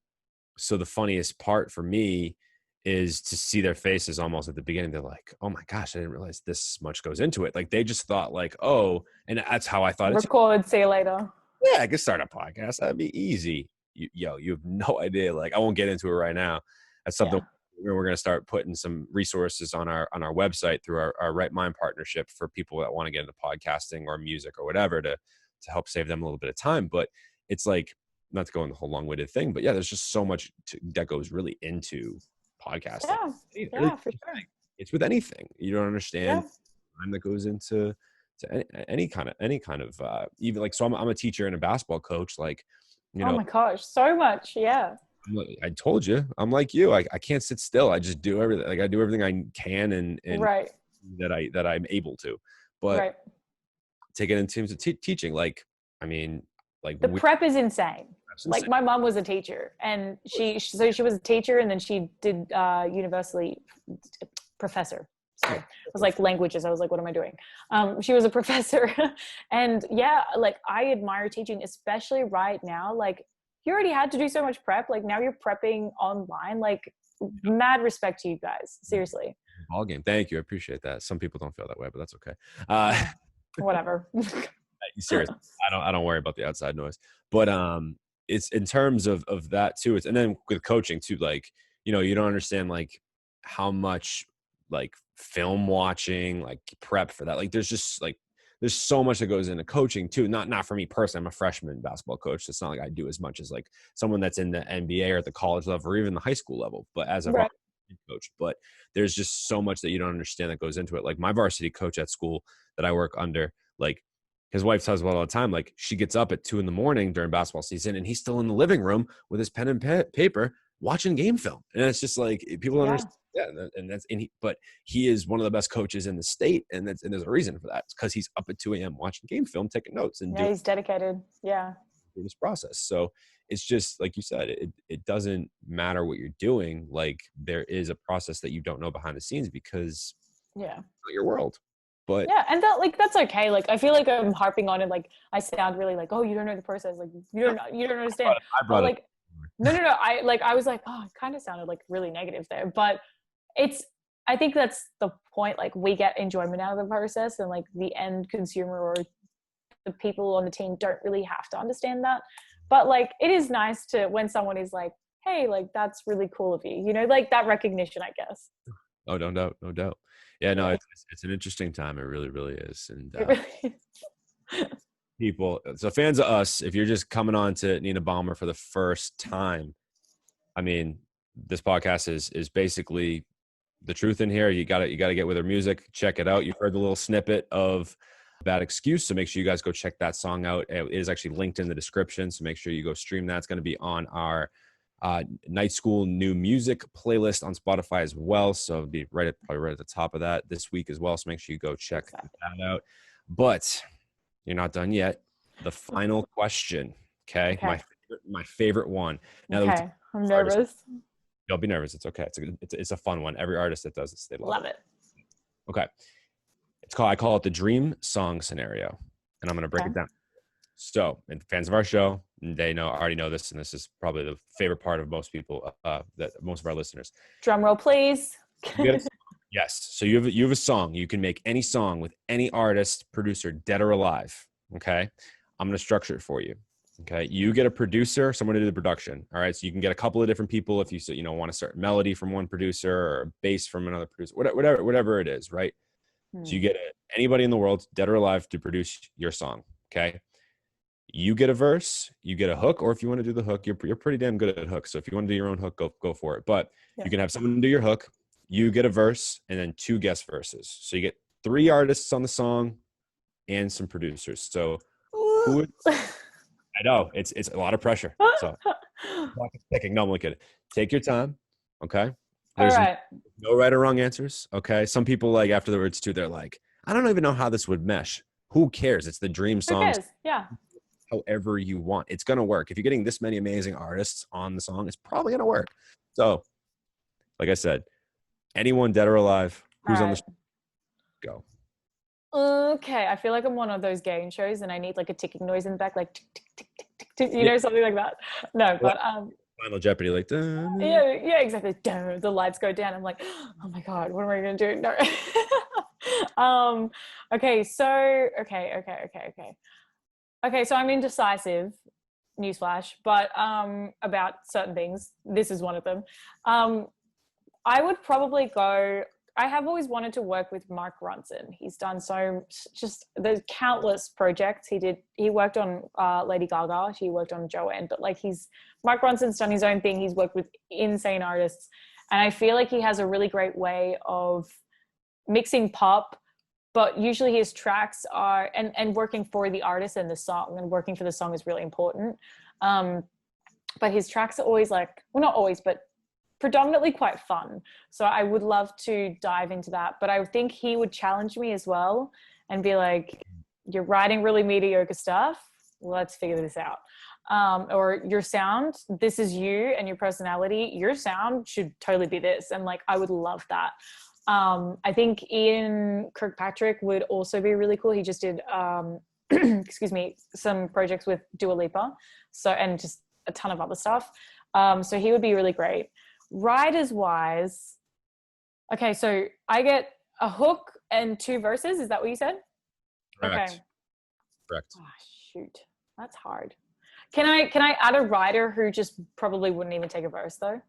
so the funniest part for me is to see their faces almost at the beginning. They're like, oh my gosh, I didn't realize this much goes into it. Like they just thought like, oh, and that's how I thought it. Record, see you later. Yeah, I could start a podcast. That'd be easy. You have no idea. Like I won't get into it right now. That's something we're going to start putting some resources on our website through our Right Mind partnership for people that want to get into podcasting or music or whatever to help save them a little bit of time. But it's like, not to go in the whole long-winded thing, but yeah, there's just so much that goes really into podcasting. Yeah, for sure. It's with anything. You don't understand time that goes into any kind of even like, so I'm a teacher and a basketball coach. Like, you know, oh my gosh, so much. Yeah. I told you, I'm like you. I can't sit still. I just do everything. Like I do everything I can and right. that I'm able to. But take it in terms of teaching. Like, I mean, like the prep is insane. Like my mom was a teacher, and she was a teacher, and then she did university professor. Sorry, I was like languages. I was like, what am I doing? She was a professor, and yeah, like I admire teaching, especially right now. Like you already had to do so much prep. Like now you're prepping online. Like mad respect to you guys. Seriously. Ball game. Thank you. I appreciate that. Some people don't feel that way, but that's okay. Whatever. Seriously, I don't worry about the outside noise, but it's in terms of that too. It's, and then with coaching too, like, you know, you don't understand like how much like film watching, like prep for that. Like there's there's so much that goes into coaching too. Not for me personally. I'm a freshman basketball coach. It's not like I do as much as like someone that's in the NBA or at the college level or even the high school level. But as a Right. coach, but there's just so much that you don't understand that goes into it. Like my varsity coach at school that I work under, like his wife tells me all the time, like she gets up at 2 a.m. during basketball season and he's still in the living room with his pen and paper watching game film. And it's just like people don't understand. Yeah, but he is one of the best coaches in the state, and there's a reason for that. It's because he's up at 2 a.m. watching game film, taking notes, and he's dedicated. Yeah, through this process. So it's just like you said, it doesn't matter what you're doing. Like there is a process that you don't know behind the scenes because it's not your world. But yeah, and that's okay. Like I feel like I'm harping on it. Like I sound really like, oh, you don't know the process. Like you don't understand. I brought it. No. I was like, oh, it kind of sounded like really negative there, but I think that's the point. Like we get enjoyment out of the process, and like the end consumer or the people on the team don't really have to understand that. But like it is nice to when someone is like, hey, like that's really cool of you, like that recognition, I guess. Oh, no doubt. Yeah, no, it's an interesting time. It really, really is. And it really is. People, so fans of us, if you're just coming on to Nina Baumer for the first time, I mean, this podcast is basically the truth in here. You gotta get with her music, check it out. You've heard the little snippet of Bad Excuse, so make sure you guys go check that song out. It is actually linked in the description, so make sure you go stream that. It's going to be on our Night School new music playlist on Spotify as well, so it'll be probably right at the top of that this week as well, so make sure you go check that out. But you're not done yet. The final question, okay? My favorite one. Now okay, I'm nervous. Don't be nervous. It's okay. It's a fun one. Every artist that does this, they love it. Okay. I call it the dream song scenario, and I'm going to break it down. So, and fans of our show, they already know this, and this is probably the favorite part of most people, that most of our listeners. Drum roll, please. Yes. So you have a song. You can make any song with any artist, producer, dead or alive. Okay. I'm going to structure it for you. Okay. You get a producer, someone to do the production. All right. So you can get a couple of different people if you want to start melody from one producer or a bass from another producer, whatever it is. Right. So you get anybody in the world, dead or alive, to produce your song. Okay. You get a verse, you get a hook, or if you want to do the hook, you're pretty damn good at hooks. So if you want to do your own hook, go for it. But you can have someone do your hook, you get a verse, and then 2 guest verses. So you get 3 artists on the song and some producers. So I know it's a lot of pressure. So no, I'm looking at it. Take your time. Okay. There's no right or wrong answers. Okay. Some people like afterwards too, they're like, I don't even know how this would mesh. Who cares? It's the dream song. Yeah. However you want. It's going to work. If you're getting this many amazing artists on the song, it's probably going to work. So, like I said, anyone dead or alive, who's on the show, go. Okay. I feel like I'm one of those game shows and I need like a ticking noise in the back, like tick, tick, tick, tick, tick, tick, something like that. No, but Final Jeopardy, like yeah, exactly. The lights go down. I'm like, oh my God, what am I gonna do? No. Okay, so so I'm indecisive, newsflash, but about certain things. This is one of them. I would probably go, I have always wanted to work with Mark Ronson. He's done there's countless projects. He worked on Lady Gaga, she worked on Joanne, but like Mark Ronson's done his own thing. He's worked with insane artists. And I feel like he has a really great way of mixing pop, but usually his tracks are, and working for the artist and the song, and working for the song is really important. But his tracks are always like, well, not always, but predominantly quite fun. So I would love to dive into that, but I think he would challenge me as well and be like, you're writing really mediocre stuff. Let's figure this out. Or your sound, this is you and your personality. Your sound should totally be this. And like, I would love that. I think Ian Kirkpatrick would also be really cool. He just did, excuse me, some projects with Dua Lipa. So, and just a ton of other stuff. So he would be really great. Writers wise, okay, so I get a hook and 2 verses. Is that what you said? Correct. Okay. Correct. Oh, shoot, that's hard. Can I add a writer who just probably wouldn't even take a verse though?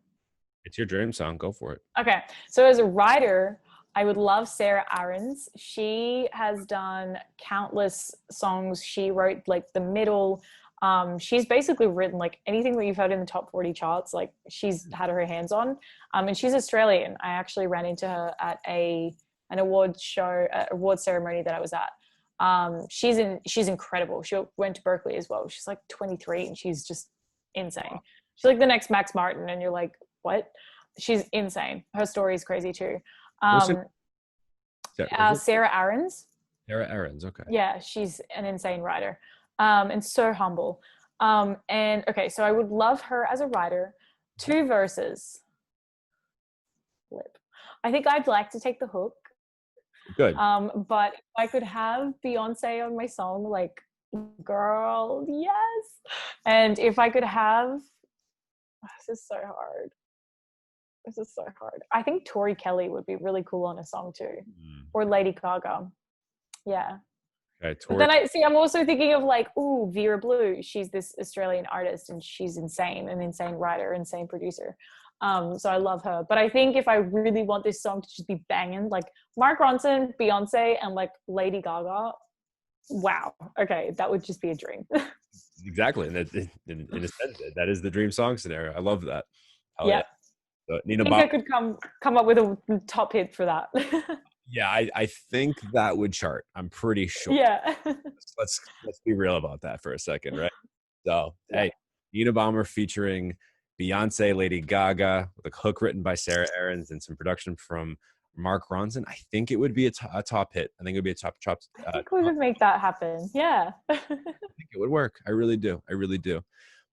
It's your dream song. Go for it. Okay, so as a writer, I would love Sarah Aarons. She has done countless songs. She wrote like The Middle. She's basically written like anything that you've heard in the top 40 charts, like she's had her hands on. And she's Australian. I actually ran into her at an award ceremony that I was at. She's incredible. She went to Berkeley as well. She's like 23 and she's just insane. She's like the next Max Martin, and you're like, what? She's insane. Her story is crazy too. Sarah Aarons. Sarah Aarons, okay. Yeah, she's an insane writer, and so humble. And okay, so I would love her as a writer. 2 verses. Flip. I think I'd like to take the hook. Good. But if I could have Beyonce on my song, like, girl, yes. And if I could have, this is so hard. This is so hard. I think Tori Kelly would be really cool on a song too, or Lady Gaga. Yeah. Okay, But then I'm also thinking of like, ooh, Vera Blue. She's this Australian artist, and she's insane, an insane writer, insane producer. So I love her. But I think if I really want this song to just be banging, like Mark Ronson, Beyonce, and like Lady Gaga, wow. Okay, that would just be a dream. Exactly. And in a sense, that is the dream song scenario. I love that. Yeah. So, Nina I think I could come up with a top hit for that. Yeah, I think that would chart. I'm pretty sure. Yeah. Let's be real about that for a second, right? So, Yeah. hey, Nina Baumer featuring Beyonce, Lady Gaga, with a hook written by Sarah Aarons and some production from Mark Ronson. I think it would be a top hit. I think it would be a top. I think we would make that happen. Yeah. I think it would work. I really do.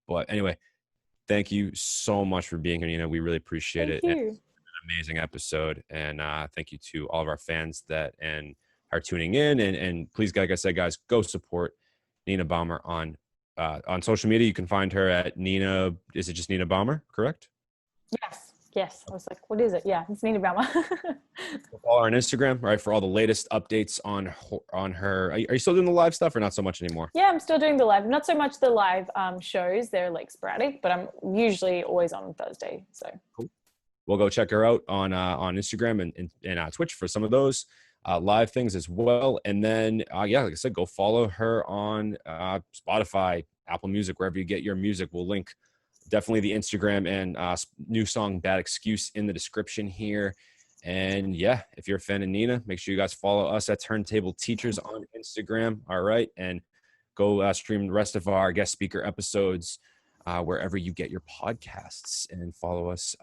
But anyway, thank you so much for being here, Nina. We really appreciate it. Thank you. It's an amazing episode. And thank you to all of our fans that are tuning in. And please, like I said, guys, go support Nina Baumer on social media. You can find her at Nina. Is it just Nina Baumer? Correct? Yes. I was like, what is it? Yeah, it's Nina Baumer. Follow her on Instagram, right, for all the latest updates on her. Are you still doing the live stuff or not so much anymore? Yeah, I'm still doing the live. Not so much the live shows. They're like sporadic, but I'm usually always on Thursday. So cool. We'll go check her out on Instagram and Twitch for some of those live things as well. And then, like I said, go follow her on Spotify, Apple Music, wherever you get your music. We'll link definitely the Instagram and new song Bad Excuse in the description here. And yeah, if you're a fan of Nina, make sure you guys follow us at Turntable Teachers on Instagram. All right. And go stream the rest of our guest speaker episodes wherever you get your podcasts, and follow us.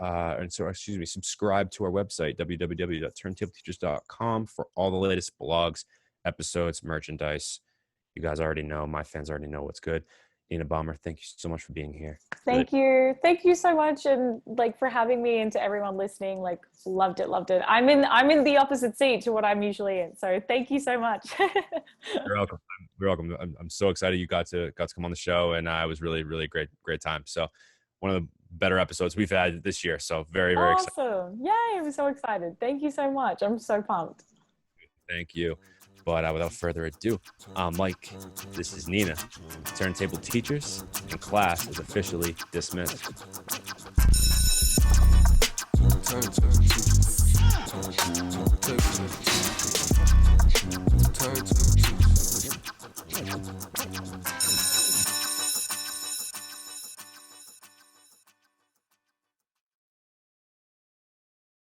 Subscribe to our website, www.turntableteachers.com, for all the latest blogs, episodes, merchandise. You guys already know, my fans already know what's good. Nina Baumer, thank you so much for being here. Thank you so much, and like for having me, and to everyone listening, like loved it. I'm in the opposite seat to what I'm usually in, so thank you so much. You're welcome. I'm so excited you got to come on the show, and it was really great time. So one of the better episodes we've had this year. So very excited. Awesome! Yay! I'm so excited. Thank you so much. I'm so pumped. Thank you. But without further ado, Mike, this is Nina. Turntable Teachers, and class is officially dismissed. Turntable.